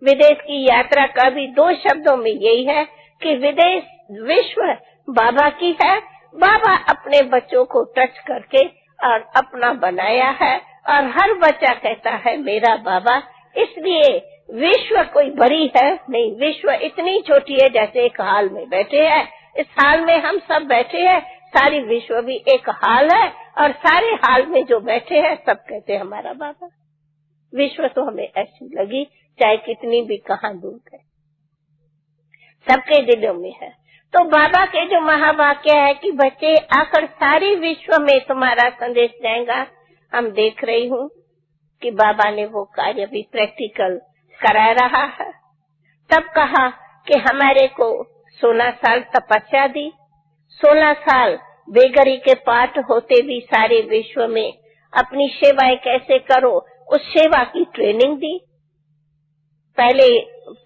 विदेश की यात्रा का भी 2 शब्दों में यही है कि विदेश विश्व बाबा की है। बाबा अपने बच्चों को टच करके और अपना बनाया है और हर बच्चा कहता है मेरा बाबा। इसलिए विश्व कोई बड़ी है नहीं, विश्व इतनी छोटी है जैसे एक हाल में बैठे हैं। इस हाल में हम सब बैठे हैं, सारी विश्व भी एक हाल है और सारे हाल में जो बैठे हैं सब कहते हैं हमारा बाबा। विश्व तो हमें ऐसी लगी चाहे कितनी भी कहाँ दूर है, सबके दिलों में है। तो बाबा के जो महावाक्य है कि बच्चे आकर सारी विश्व में तुम्हारा संदेश जाएगा, हम देख रही हूँ कि बाबा ने वो कार्य भी प्रैक्टिकल करा रहा है। तब कहा कि हमारे को 16 साल तपस्या दी, 16 साल बेगरी के पाठ होते भी सारे विश्व में अपनी सेवाएं कैसे करो उस सेवा की ट्रेनिंग दी। पहले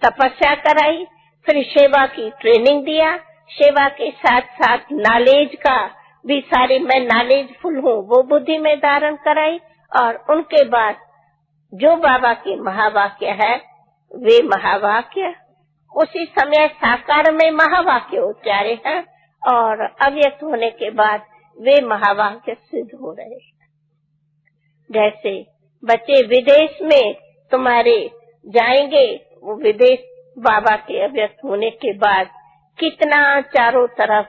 तपस्या कराई, फिर सेवा की ट्रेनिंग दिया। सेवा के साथ साथ नॉलेज का भी सारे, मैं नॉलेजफुल हूँ वो बुद्धि में धारण कराई। और उनके बाद जो बाबा के महावाक्य है वे महावाक्य उसी समय साकार में महावाक्य उच्चारे हैं और अव्यक्त होने के बाद वे महावाक्य सिद्ध हो रहे हैं। जैसे बच्चे विदेश में तुम्हारे जाएंगे, वो विदेश बाबा के अव्यक्त होने के बाद कितना चारों तरफ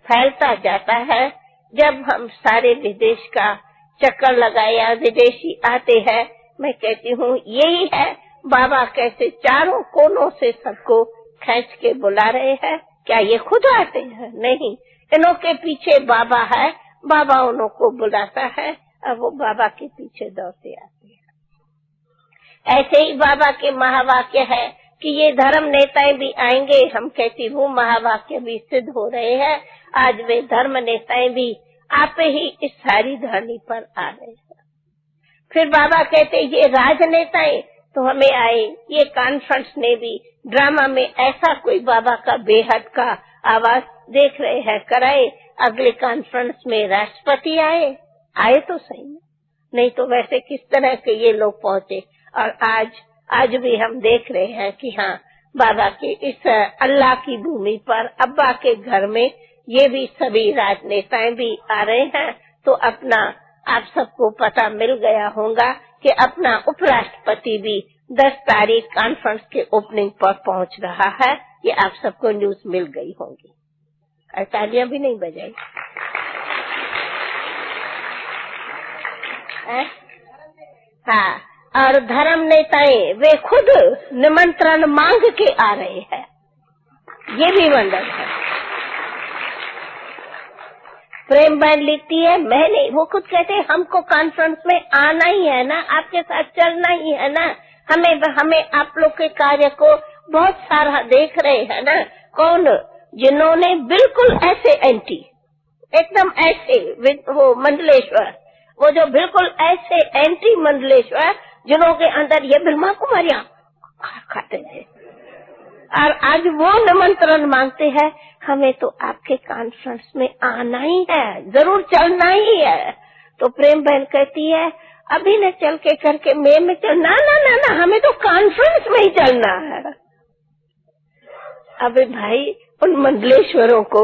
फैलता जाता है। जब हम सारे विदेश का चक्कर लगाया, विदेशी आते हैं, मैं कहती हूँ यही है बाबा कैसे चारों कोनों से सबको खींच के बुला रहे हैं। क्या ये खुद आते हैं? नहीं, इनों के पीछे बाबा है, बाबा उन्हों को बुलाता है और वो बाबा के पीछे दौड़ते आते हैं। ऐसे ही बाबा के महावाक्य है कि ये धर्म नेताएं भी आएंगे। हम कहती हूँ महावाक्य भी सिद्ध हो रहे हैं। आज वे धर्म नेताएं भी आपे ही इस सारी धरनी पर आ रहे हैं। फिर बाबा कहते ये राजनेताएं तो हमें आए, ये कॉन्फ्रेंस ने भी ड्रामा में ऐसा कोई बाबा का बेहद का आवाज देख रहे हैं कराए। अगले कॉन्फ्रेंस में राष्ट्रपति आए तो सही, नहीं तो वैसे किस तरह के ये लोग पहुंचे। और आज भी हम देख रहे हैं कि हाँ बाबा के इस अल्लाह की भूमि पर अब्बा के घर में ये भी सभी राजनेताएं भी आ रहे हैं। तो अपना आप सबको पता मिल गया होगा कि अपना उपराष्ट्रपति भी 10 तारीख कॉन्फ्रेंस के ओपनिंग पर पहुंच रहा है। ये आप सबको न्यूज मिल गई होगी। और तालियां भी नहीं बजाई। हाँ, और धर्म नेताएं वे खुद निमंत्रण मांग के आ रहे हैं, ये भी वंडर है। प्रेम बहन लिखती है मैं नहीं, वो खुद कहते हैं हमको कॉन्फ्रेंस में आना ही है ना, आपके साथ चलना ही है ना, हमें आप लोग के कार्य को बहुत सारा देख रहे हैं ना। कौन? जिन्होंने बिल्कुल ऐसे एंटी, एकदम ऐसे, वो मंडलेश्वर, वो जो बिल्कुल ऐसे एंटी मंडलेश्वर, जिन्हों के अंदर ये ब्रह्मा कुमारियां खाते थे, और आज वो निमंत्रण मांगते हैं हमें तो आपके कॉन्फ्रेंस में आना ही है, जरूर चलना ही है। तो प्रेम बहन कहती है अभी न चल के करके में चल, ना ना ना ना, हमें तो कॉन्फ्रेंस में ही चलना है। अबे भाई, उन मंडलेश्वरों को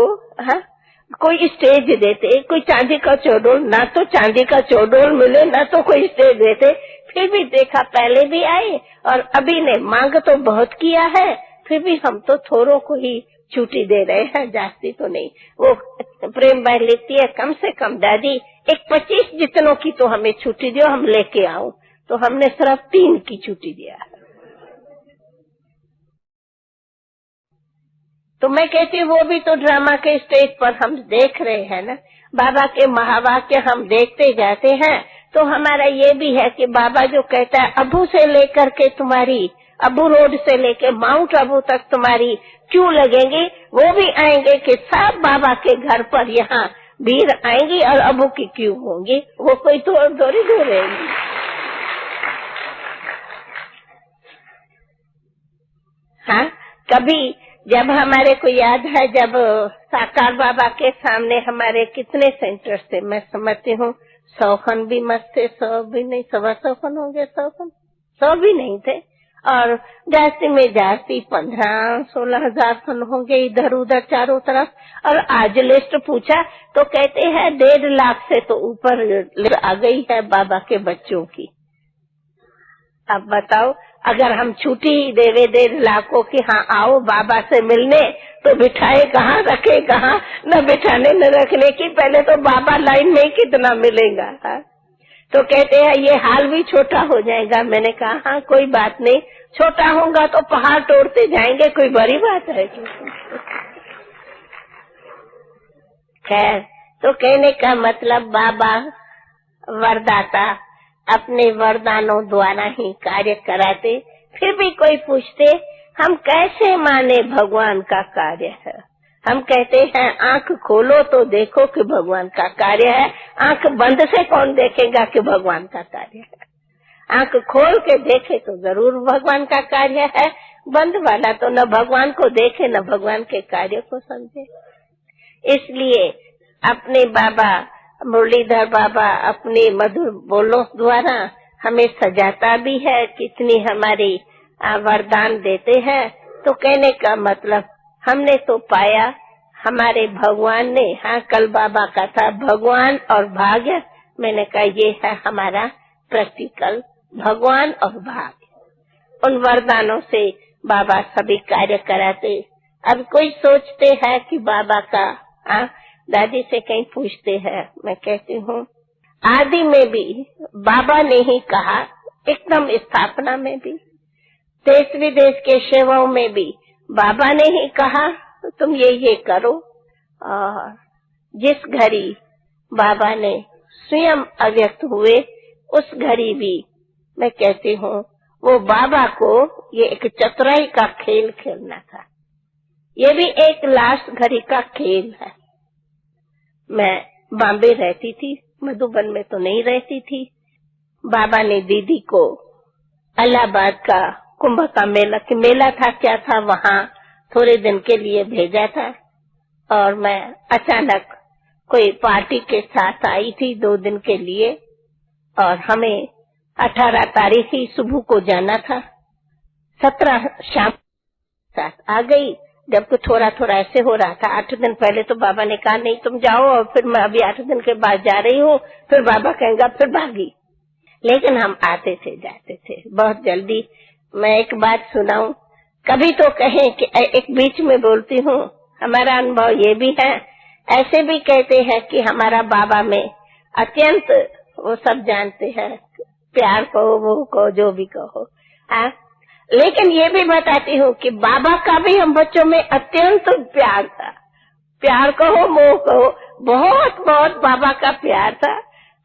कोई स्टेज देते, कोई चांदी का चौडोल, ना तो चांदी का चौडोल मिले, ना तो कोई स्टेज देते, फिर भी देखा पहले भी आए और अभी ने मांग तो बहुत किया है, फिर भी हम तो थोड़ों को ही छुट्टी दे रहे हैं, जास्ती तो नहीं। वो प्रेम बहन लिखती है कम से कम दादी एक 25 जितनों की तो हमें छुट्टी दो, हम लेके आऊं। तो हमने सिर्फ 3 की छुट्टी दिया। तो मैं कहती हूँ वो भी तो ड्रामा के स्टेज पर हम देख रहे हैं ना, बाबा के महावाक्य हम देखते जाते हैं। तो हमारा ये भी है कि बाबा जो कहता है अबू से लेकर के तुम्हारी, अबू रोड से लेके माउंट आबू तक तुम्हारी क्यों लगेंगी, वो भी आएंगे कि सब बाबा के घर पर यहाँ भीड़ आएंगी और अबू की क्यों होंगी, वो कोई थोड़ी दूर रहेंगी। हाँ, कभी जब हमारे को याद है, जब साकार बाबा के सामने हमारे कितने सेंटर थे, मैं समझती हूँ 100 खन भी मत थे, 100 भी नहीं, 125 खन होंगे, 100 भी नहीं थे, और जास्ती में जास्ती 15-16 हजार खन होंगे इधर उधर चारों तरफ। और आज लिस्ट पूछा तो कहते हैं 1.5 लाख से तो ऊपर आ गई है बाबा के बच्चों की। अब बताओ, अगर हम छुट्टी ही देवे 1.5 लाखों की, हाँ आओ बाबा से मिलने, तो बिठाए कहाँ, रखे कहाँ, न बिठाने न रखने की, पहले तो बाबा लाइन में कितना मिलेगा। हाँ? तो कहते हैं ये हाल भी छोटा हो जाएगा। मैंने कहा हाँ कोई बात नहीं, छोटा होगा तो पहाड़ तोड़ते जाएंगे, कोई बड़ी बात है। खैर, तो कहने का मतलब बाबा वरदाता अपने वरदानों द्वारा ही कार्य कराते। फिर भी कोई पूछते हम कैसे माने भगवान का कार्य है, हम कहते हैं आंख खोलो तो देखो कि भगवान का कार्य है, आंख बंद से कौन देखेगा कि भगवान का कार्य है। आंख खोल के देखे तो जरूर भगवान का कार्य है, बंद वाला तो न भगवान को देखे न भगवान के कार्य को समझे। इसलिए अपने बाबा मुरलीधर बाबा अपने मधुर बोलों द्वारा हमें सजाता भी है, कितनी हमारी वरदान देते हैं। तो कहने का मतलब हमने तो पाया हमारे भगवान ने, हाँ कल बाबा का था भगवान और भाग्य, मैंने कहा ये है हमारा प्रैक्टिकल, भगवान और भाग्य। उन वरदानों से बाबा सभी कार्य कराते। अब कोई सोचते हैं कि बाबा का दादी से कहीं पूछते हैं, मैं कहती हूँ आदि में भी बाबा ने ही कहा, एकदम स्थापना में भी, देश विदेश के सेवाओं में भी बाबा ने ही कहा तुम ये करो। और जिस घड़ी बाबा ने स्वयं अव्यक्त हुए उस घड़ी भी मैं कहती हूँ वो बाबा को ये एक चतुराई का खेल खेलना था, ये भी एक लास्ट घड़ी का खेल है। मैं बॉम्बे रहती थी, मधुबन में तो नहीं रहती थी। बाबा ने दीदी को इलाहाबाद का कुंभ का मेला था, क्या था, वहाँ थोड़े दिन के लिए भेजा था। और मैं अचानक कोई पार्टी के साथ आई थी 2 दिन के लिए, और हमें 18 तारीख ही सुबह को जाना था। 17 शाम साथ आ गई। जब तो थोड़ा थोड़ा ऐसे हो रहा था, 8 दिन पहले तो बाबा ने कहा नहीं तुम जाओ, और फिर मैं अभी 8 दिन के बाद जा रही हूँ, फिर बाबा कहेंगे फिर भागी। लेकिन हम आते थे जाते थे बहुत जल्दी। मैं एक बात सुनाऊं, कभी तो कहें कि एक बीच में बोलती हूँ, हमारा अनुभव ये भी है। ऐसे भी कहते हैं कि हमारा बाबा में अत्यंत, वो सब जानते हैं, प्यार कहो वो कहो जो भी कहो, हाँ। लेकिन ये भी बताती हूँ कि बाबा का भी हम बच्चों में अत्यंत प्यार था। प्यार कहो मोह कहो, बहुत बहुत बाबा का प्यार था।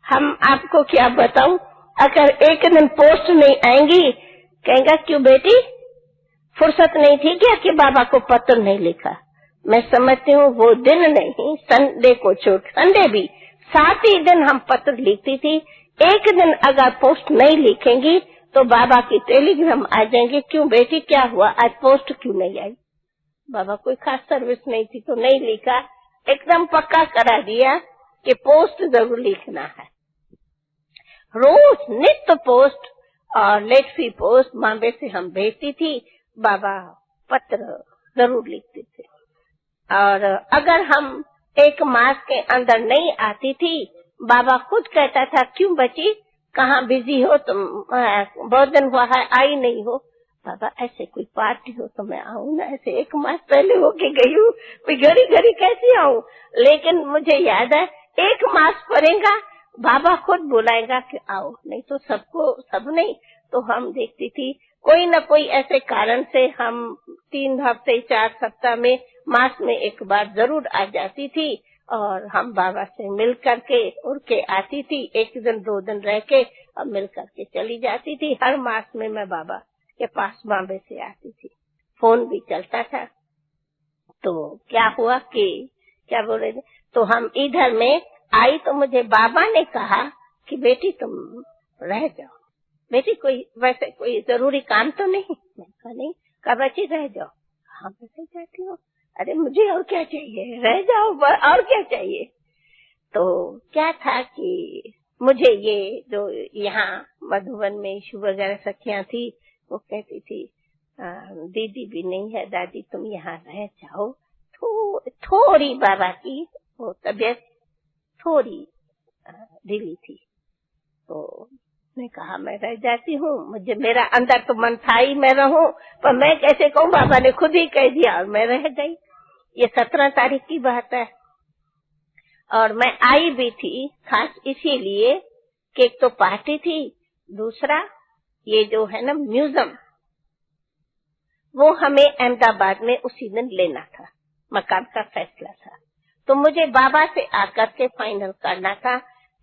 हम आपको क्या बताऊं, अगर एक दिन पोस्ट नहीं आएंगी, कहेगा क्यों बेटी फुर्सत नहीं थी क्या कि बाबा को पत्र नहीं लिखा। मैं समझती हूँ वो दिन नहीं, संडे को छोड़, संडे भी 7 ही दिन हम पत्र लिखती थी। एक दिन अगर पोस्ट नहीं लिखेंगी तो बाबा की टेलीग्राम आ जाएंगे, क्यों बेटी क्या हुआ, आज पोस्ट क्यों नहीं आई। बाबा कोई खास सर्विस नहीं थी तो नहीं लिखा, एकदम पक्का करा दिया कि पोस्ट जरूर लिखना है। रोज नित्य पोस्ट और लेट फी पोस्ट बॉम्बे से हम भेजती थी, बाबा पत्र जरूर लिखते थे। और अगर हम 1 मास के अंदर नहीं आती थी, बाबा खुद कहता था क्यों बची कहाँ बिजी हो तुम, बहुत दिन हुआ है आई नहीं हो। बाबा ऐसे कोई पार्टी हो तो मैं आऊँ ना, ऐसे 1 मास पहले होके गई हूँ, कोई घड़ी घड़ी कैसे आऊँ। लेकिन मुझे याद है 1 मास पड़ेगा बाबा खुद बुलाएगा कि आओ, नहीं तो सबको सब नहीं। तो हम देखती थी कोई न कोई ऐसे कारण से हम 3 हफ्ते 4 सप्ताह में मास में 1 बार जरूर आ जाती थी और हम बाबा से मिल करके उड़ के आती थी। 1 दिन 2 दिन रह के और मिल करके चली जाती थी। हर मास में मैं बाबा के पास बॉम्बे से आती थी, फोन भी चलता था। तो क्या हुआ कि क्या बोल रहे थे, तो हम इधर में आई तो मुझे बाबा ने कहा कि बेटी तुम रह जाओ, बेटी कोई वैसे कोई जरूरी काम तो नहीं। मैं कहा नहीं, कहा बच्ची रह जाओ। हाँ मैं जाती हूँ, अरे मुझे और क्या चाहिए, रह जाओ और क्या चाहिए। तो क्या था कि मुझे ये जो यहाँ मधुबन में इशू वगैरह सखियां थी, वो कहती थी दीदी भी नहीं है, दादी तुम यहाँ रह जाओ। थोड़ी बाबा की वो तबीयत थोड़ी ढीली थी, तो मैं कहा मैं रह जाती हूँ। मुझे मेरा अंदर तो मन था ही मैं रहूं, पर मैं कैसे कहूँ, बाबा ने खुद ही कह दिया और मैं रह गई। ये 17 तारीख की बात है। और मैं आई भी थी खास इसीलिए कि एक तो पार्टी थी, दूसरा ये जो है ना म्यूजियम, वो हमें अहमदाबाद में उसी दिन लेना था, मकान का फैसला था। तो मुझे बाबा से आकर के फाइनल करना था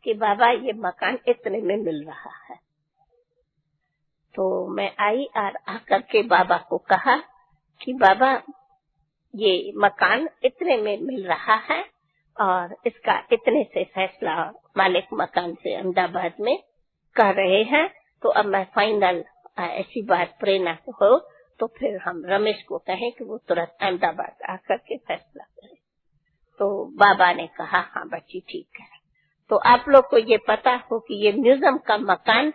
कि बाबा ये मकान इतने में मिल रहा है। तो मैं आई और आकर के बाबा को कहा कि बाबा ये मकान इतने में मिल रहा है और इसका इतने से फैसला मालिक मकान से अहमदाबाद में कर रहे हैं। तो अब मैं फाइनल, ऐसी बात प्रेरणा हो तो फिर हम रमेश को कहें कि वो तुरंत अहमदाबाद आकर के फैसला करे। तो बाबा ने कहा हाँ बच्ची ठीक है। तो आप लोग को ये पता हो कि ये म्यूजियम का मकान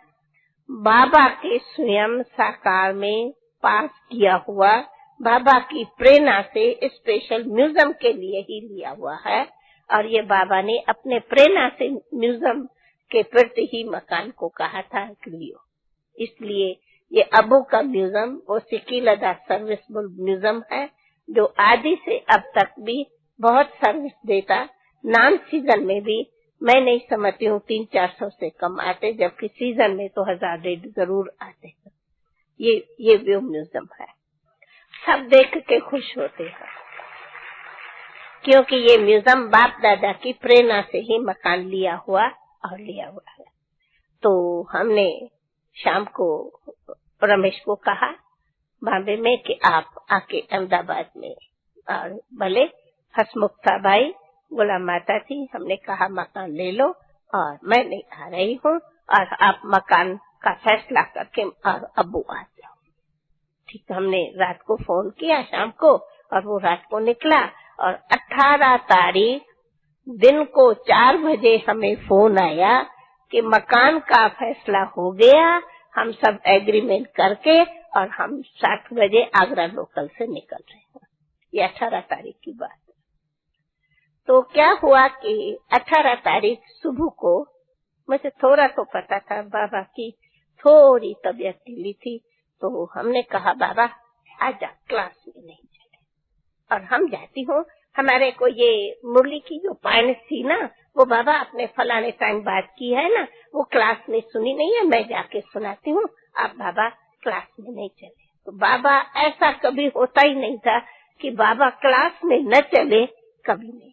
बाबा के स्वयं साकार में पास किया हुआ, बाबा की प्रेरणा से स्पेशल म्यूजियम के लिए ही लिया हुआ है। और ये बाबा ने अपने प्रेरणा से म्यूजियम के प्रति ही मकान को कहा था कि लियो। इसलिए ये अबू का म्यूजियम वो सिकीलदा सर्विसबल म्यूजियम है, जो आदि से अब तक भी बहुत सर्विस देता। नॉन सीजन में भी मैं नहीं समझती हूँ 300-400 से कम आते, जबकि सीजन में तो 1000-1,500 जरूर आते। ये वो म्यूजियम है, सब देख के खुश होते हैं क्योंकि ये म्यूजियम बाप दादा की प्रेरणा से ही मकान लिया हुआ है। तो हमने शाम को रमेश को कहा बॉम्बे में कि आप आके अहमदाबाद में, और भले हसमुख था भाई, गुलाम माता थी, हमने कहा मकान ले लो और मैं नहीं आ रही हूँ और आप मकान का फैसला करके और अब्बू आ जाओ। ठीक, हमने रात को फोन किया शाम को और वो रात को निकला और 18 तारीख दिन को 4 बजे हमें फोन आया कि मकान का फैसला हो गया, हम सब एग्रीमेंट करके और हम 7 बजे आगरा लोकल से निकल रहे हैं। ये 18 तारीख की बात। तो क्या हुआ कि 18 तारीख सुबह को मुझे थोड़ा तो पता था बाबा की थोड़ी तबीयत ढीली थी, तो हमने कहा बाबा आजा, क्लास में नहीं चले। और हम जाती हूँ, हमारे को ये मुरली की जो पॉइंट थी ना, वो बाबा अपने फलाने टाइम बात की है ना, वो क्लास में सुनी नहीं है, मैं जाके सुनाती हूँ, आप बाबा क्लास में नहीं चले। तो बाबा ऐसा कभी होता ही नहीं था कि बाबा क्लास में न चले, कभी नहीं।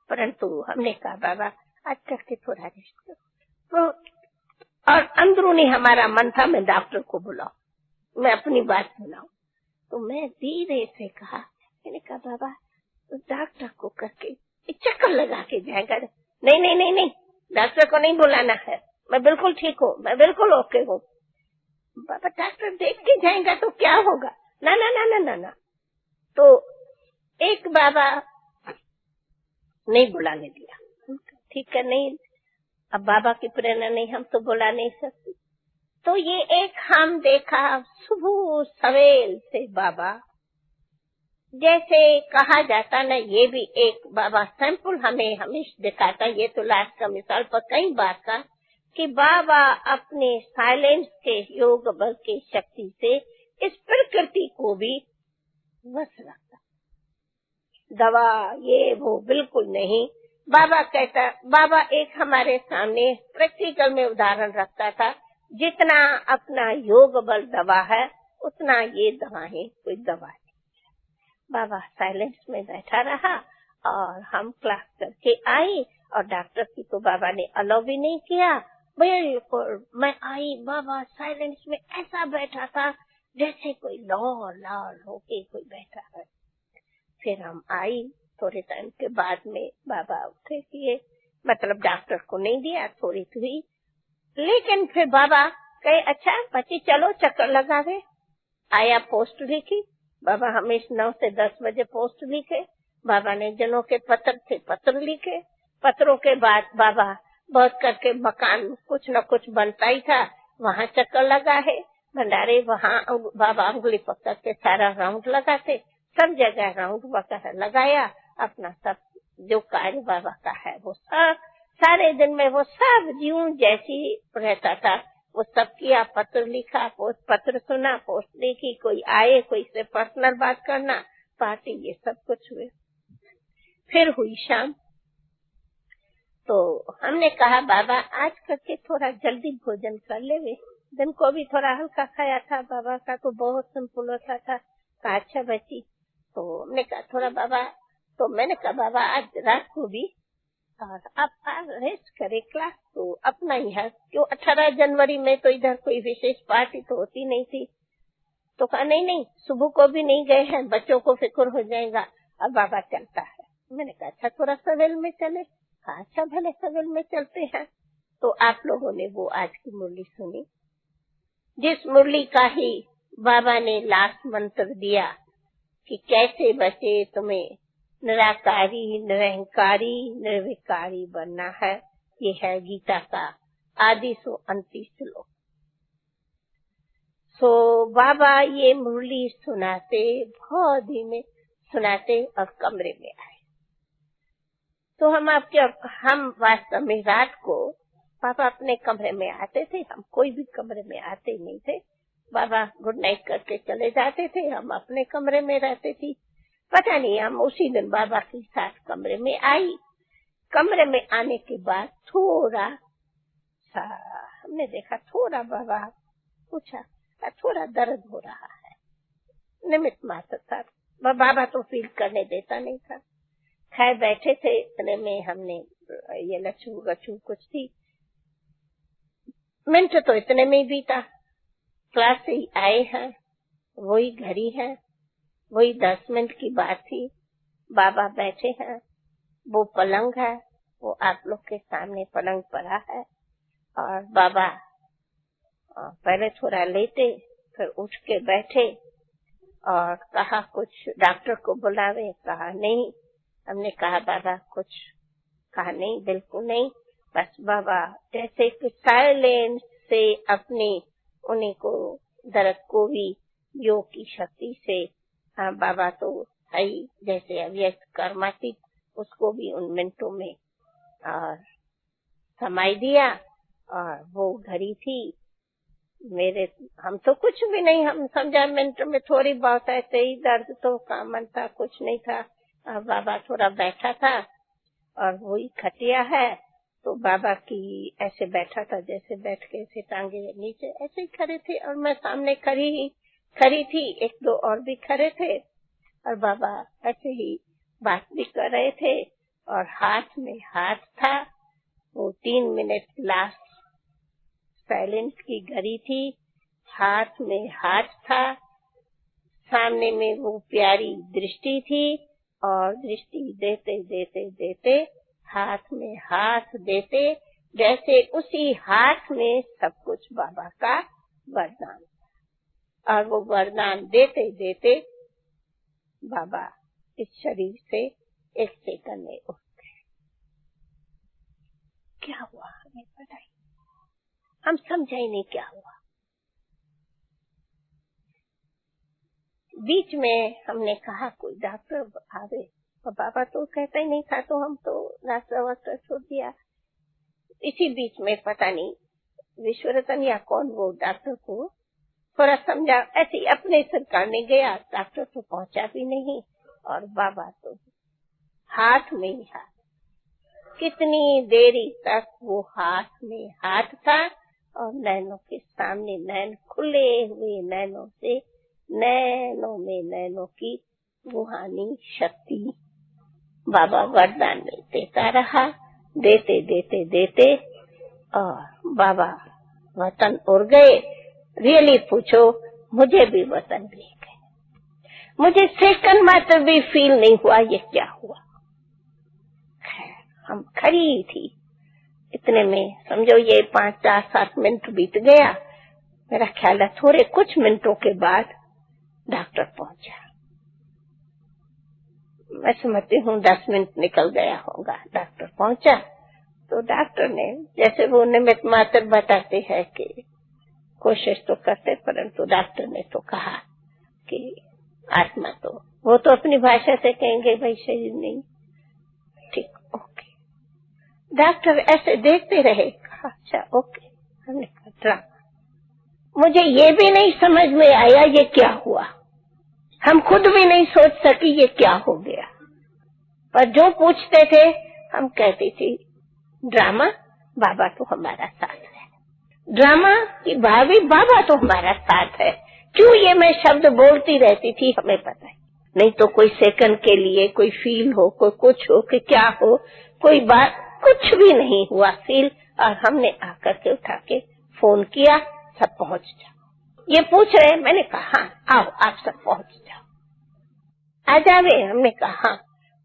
परंतु हमने कहा बाबा आज करके थोड़ा रेस्ट करो, और अंदरूनी हमारा मन था मैं डॉक्टर को बुलाऊं, मैं अपनी बात सुनाऊं। तो मैं धीरे से कहा, मैंने कहा बाबा तो डॉक्टर को करके चक्कर लगा के जाएगा। नहीं नहीं नहीं नहीं, डॉक्टर को नहीं बुलाना है, मैं बिल्कुल ठीक हूँ, मैं बिल्कुल ओके हूँ। बाबा डॉक्टर देख के जाएगा तो क्या होगा? ना ना ना ना ना ना। तो एक बाबा नहीं बुलाने दिया, ठीक है, नहीं, अब बाबा की प्रेरणा नहीं, हम तो बुला नहीं सकते। तो ये एक हम देखा सुबह सवेल से बाबा, जैसे कहा जाता ना, ये भी एक बाबा सैंपल हमें हमेशा दिखाता, ये तो लास्ट का मिसाल पर कई बार का, कि बाबा अपने साइलेंस के योग बल की शक्ति से इस प्रकृति को भी वश रखता। दवा ये वो बिल्कुल नहीं। बाबा कहता, बाबा एक हमारे सामने प्रैक्टिकल में उदाहरण रखता था, जितना अपना योग बल दवा है उतना ये दवाएं कोई दवा नहीं। बाबा साइलेंस में बैठा रहा और हम क्लास करके आई, और डॉक्टर की तो बाबा ने अलाउ भी नहीं किया। बिल्कुल मैं आई, बाबा साइलेंस में ऐसा बैठा था जैसे कोई लाल लाल होके कोई बैठा है। फिर हम आई, थोड़े टाइम के बाद में बाबा उठे किए, मतलब डॉक्टर को नहीं दिया, थोड़ी हुई, लेकिन फिर बाबा कहे अच्छा बच्ची चलो चक्कर लगावे। आया, पोस्ट लिखी, बाबा हमेशा 9 से 10 बजे पोस्ट लिखे। बाबा ने जनों के पत्र थे, पत्र लिखे। पत्रों के बाद बाबा बहुत करके मकान कुछ न कुछ बनता ही था, वहाँ चक्कर लगा है, भंडारे वहाँ बाबा उंगली पकड़ के सारा राउंड लगाते, सब जगह राउंड वगैरह लगाया। अपना सब जो कार्य बाबा का है वो सब सारे दिन में वो सब जीव जैसी रहता था, वो सब किया। पत्र लिखा, पत्र सुना, पोस्ट लिखी, कोई आए, कोई से पर्सनल बात करना, पार्टी, ये सब कुछ हुए। फिर हुई शाम, तो हमने कहा बाबा आज करके थोड़ा जल्दी भोजन कर ले, वे दिन को भी थोड़ा हल्का खाया था, बाबा का तो बहुत सिंपल होता था। कहा अच्छा बच्ची, तो हमने कहा थोड़ा बाबा, तो मैंने कहा बाबा आज रात को भी और आप रेस्ट करे, क्लास तो अपना ही है, क्यों 18 जनवरी में तो इधर कोई विशेष पार्टी तो होती नहीं थी। तो कहा नहीं नहीं, सुबह को भी नहीं गए हैं, बच्चों को फिक्र हो जाएगा, अब बाबा चलता है। मैंने कहा अच्छा थोड़ा सवेल में चले। कहा अच्छा भले सवेल में चलते हैं। तो आप लोगों ने वो आज की मुरली सुनी, जिस मुरली का ही बाबा ने लास्ट मंत्र दिया कि कैसे बचे तुम्हें निराकारी, निरहंकारी, निर्विकारी बनना है। ये है गीता का आदि सो अंतिम श्लोक। सो बाबा ये मुरली सुनाते, बहुत धीमे सुनाते और कमरे में आए। तो हम वास्तव में रात को बाबा अपने कमरे में आते थे, हम कोई भी कमरे में आते नहीं थे। बाबा गुड नाइट करके चले जाते थे, हम अपने कमरे में रहते थे। पता नहीं, हम उसी दिन बाबा के साथ कमरे में आई। कमरे में आने के बाद थोड़ा सा हमने देखा, थोड़ा बाबा पूछा, थोड़ा दर्द हो रहा है, निमित्त मात्र था, बाबा तो फील करने देता नहीं था। खैर बैठे थे, इतने में हमने ये लच्छू गच्छू कुछ थी, मिनट तो इतने में भी था, क्लास से ही आए हैं, वही घड़ी है, वही 10 मिनट की बात थी। बाबा बैठे हैं, वो पलंग है, वो आप लोग के सामने पलंग पड़ा है, और बाबा पहले थोड़ा लेटे, फिर उठ के बैठे और कहा कुछ डॉक्टर को बुलावे। कहा नहीं। हमने कहा बाबा कुछ? कहा नहीं, बिल्कुल नहीं। बस बाबा जैसे कि साइलेंस से अपने उन्हीं को दर्द को भी योग की शक्ति से, हाँ बाबा तो है ही, जैसे अव्यक्त कर्मातीत, उसको भी उन मिनटों में और समाई दिया। और वो घड़ी थी मेरे हम तो कुछ भी नहीं, हम समझा मिनट में थोड़ी बहुत ऐसे ही दर्द तो कामन था, कुछ नहीं था। और बाबा थोड़ा बैठा था और वही खटिया है तो बाबा की ऐसे बैठा था, जैसे बैठ के ऐसे टांगे नीचे ऐसे ही खड़े थे और मैं सामने खड़ी थी, एक दो और भी खड़े थे और बाबा ऐसे ही बात भी कर रहे थे और हाथ में हाथ था। वो 3 मिनट लास्ट साइलेंस की घड़ी थी, हाथ में हाथ था, सामने में वो प्यारी दृष्टि थी और दृष्टि देते देते देते हाथ में हाथ देते जैसे उसी हाथ में सब कुछ बाबा का वरदान, और वो वरदान देते देते बाबा इस शरीर से 1 सेकंड में उठ गए। क्या हुआ हमें बताइए, हम समझा ही नहीं क्या हुआ। बीच में हमने कहा कोई डॉक्टर आवे, और बाबा तो कहता ही नहीं था तो हम तो डॉक्टर छोड़ दिया। इसी बीच में पता नहीं विश्वरतन या कौन वो डॉक्टर को थोड़ा समझा, ऐसे अपने से करने गया, डॉक्टर तो पहुंचा भी नहीं और बाबा तो हाथ में ही हाथ, कितनी देरी तक वो हाथ में हाथ था और नैनों के सामने नैन खुले हुए नैनों से नैनों में नैनों की रूहानी शक्ति बाबा वरदान में देता रहा, देते देते देते और बाबा वतन उड़ गए। रियली पूछो, मुझे भी वतन ले गए, मुझे सेकंड मात्र भी फील नहीं हुआ ये क्या हुआ। खैर हम खड़ी थी, इतने में समझो ये 5, 4, 7 मिनट बीत गया। मेरा ख्याल है थोड़े कुछ मिनटों के बाद डॉक्टर पहुंचा। मैं समझती हूँ 10 मिनट निकल गया होगा। डॉक्टर पहुंचा तो डॉक्टर ने, जैसे वो निमित्त मात्र बताते हैं कि कोशिश तो करते, परंतु डॉक्टर ने तो कहा कि आत्मा तो, वो तो अपनी भाषा से कहेंगे भाई शरीर नहीं। ठीक, ओके। डॉक्टर ऐसे देखते रहे, कहा अच्छा ओके। हमने कहा मुझे ये भी नहीं समझ में आया ये क्या हुआ, हम खुद भी नहीं सोच सकी ये क्या हो गया, पर जो पूछते थे हम कहती थी ड्रामा, बाबा तो हमारा साथ है, ड्रामा की भाभी बाबा तो हमारा साथ है। क्यों ये मैं शब्द बोलती रहती थी हमें पता है नहीं, तो कोई सेकंड के लिए कोई फील हो, कोई कुछ हो कि क्या हो, कोई बात कुछ भी नहीं हुआ फील। और हमने आकर के उठा के फोन किया, सब पहुंच जाओ। ये पूछ रहे, मैंने कहा आओ आप सब पहुंच जाओ, आ जावे। हमने कहा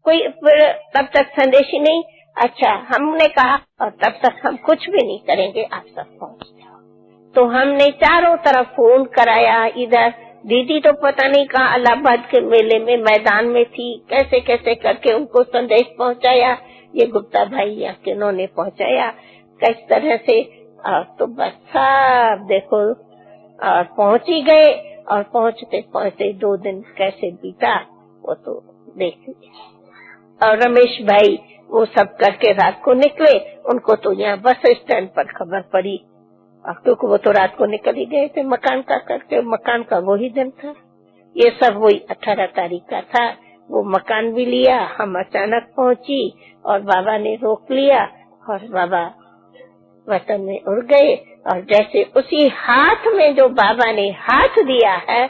कोई तब तक संदेश ही नहीं। अच्छा हमने कहा और तब तक हम कुछ भी नहीं करेंगे, आप सब पहुंच जाओ। तो हमने चारों तरफ फोन कराया, इधर दीदी तो पता नहीं कहाँ इलाहाबाद के मेले में मैदान में थी, कैसे कैसे करके उनको संदेश पहुंचाया, ये गुप्ता भाई या किन्हों ने पहुंचाया, किस तरह से। और तो बस सब देखो और पहुंच ही गए, और पहुंचते पहुंचते 2 दिन कैसे बीता वो तो देख लिया। और रमेश भाई वो सब करके रात को निकले, उनको तो यहाँ बस स्टैंड पर खबर पड़ी, क्योंकि वो तो रात को निकल ही गए थे मकान का करके, मकान का वही दिन था। ये सब वही 18 तारीख का था। वो मकान भी लिया, हम अचानक पहुंची और बाबा ने रोक लिया और बाबा वतन में उड़ गए। और जैसे उसी हाथ में जो बाबा ने हाथ दिया है,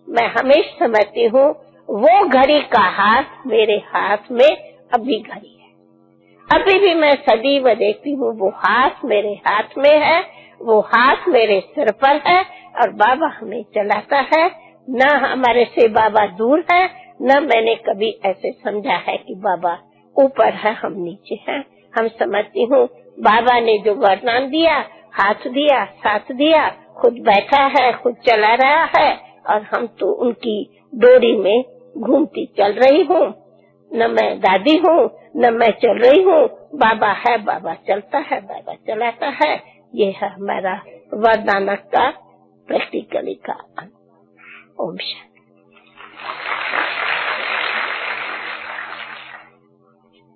मैं हमेशा समझती हूँ वो घड़ी का हाथ मेरे हाथ में अभी घड़ी है, अभी भी मैं सदैव देखती हूँ वो हाथ मेरे हाथ में है, वो हाथ मेरे सिर पर है और बाबा हमें चलाता है। न हमारे से बाबा दूर है, न मैंने कभी ऐसे समझा है कि बाबा ऊपर है हम नीचे हैं। हम समझती हूँ बाबा ने जो वरदान दिया, हाथ दिया, साथ दिया, खुद बैठा है, खुद चला रहा है और हम तो उनकी डोरी में घूमती चल रही हूँ। न मैं दादी हूँ, न मैं चल रही हूँ, बाबा है, बाबा चलता है, बाबा चलाता है। ये है हमारा वरदान का प्रैक्टिकली का। ओम शांति।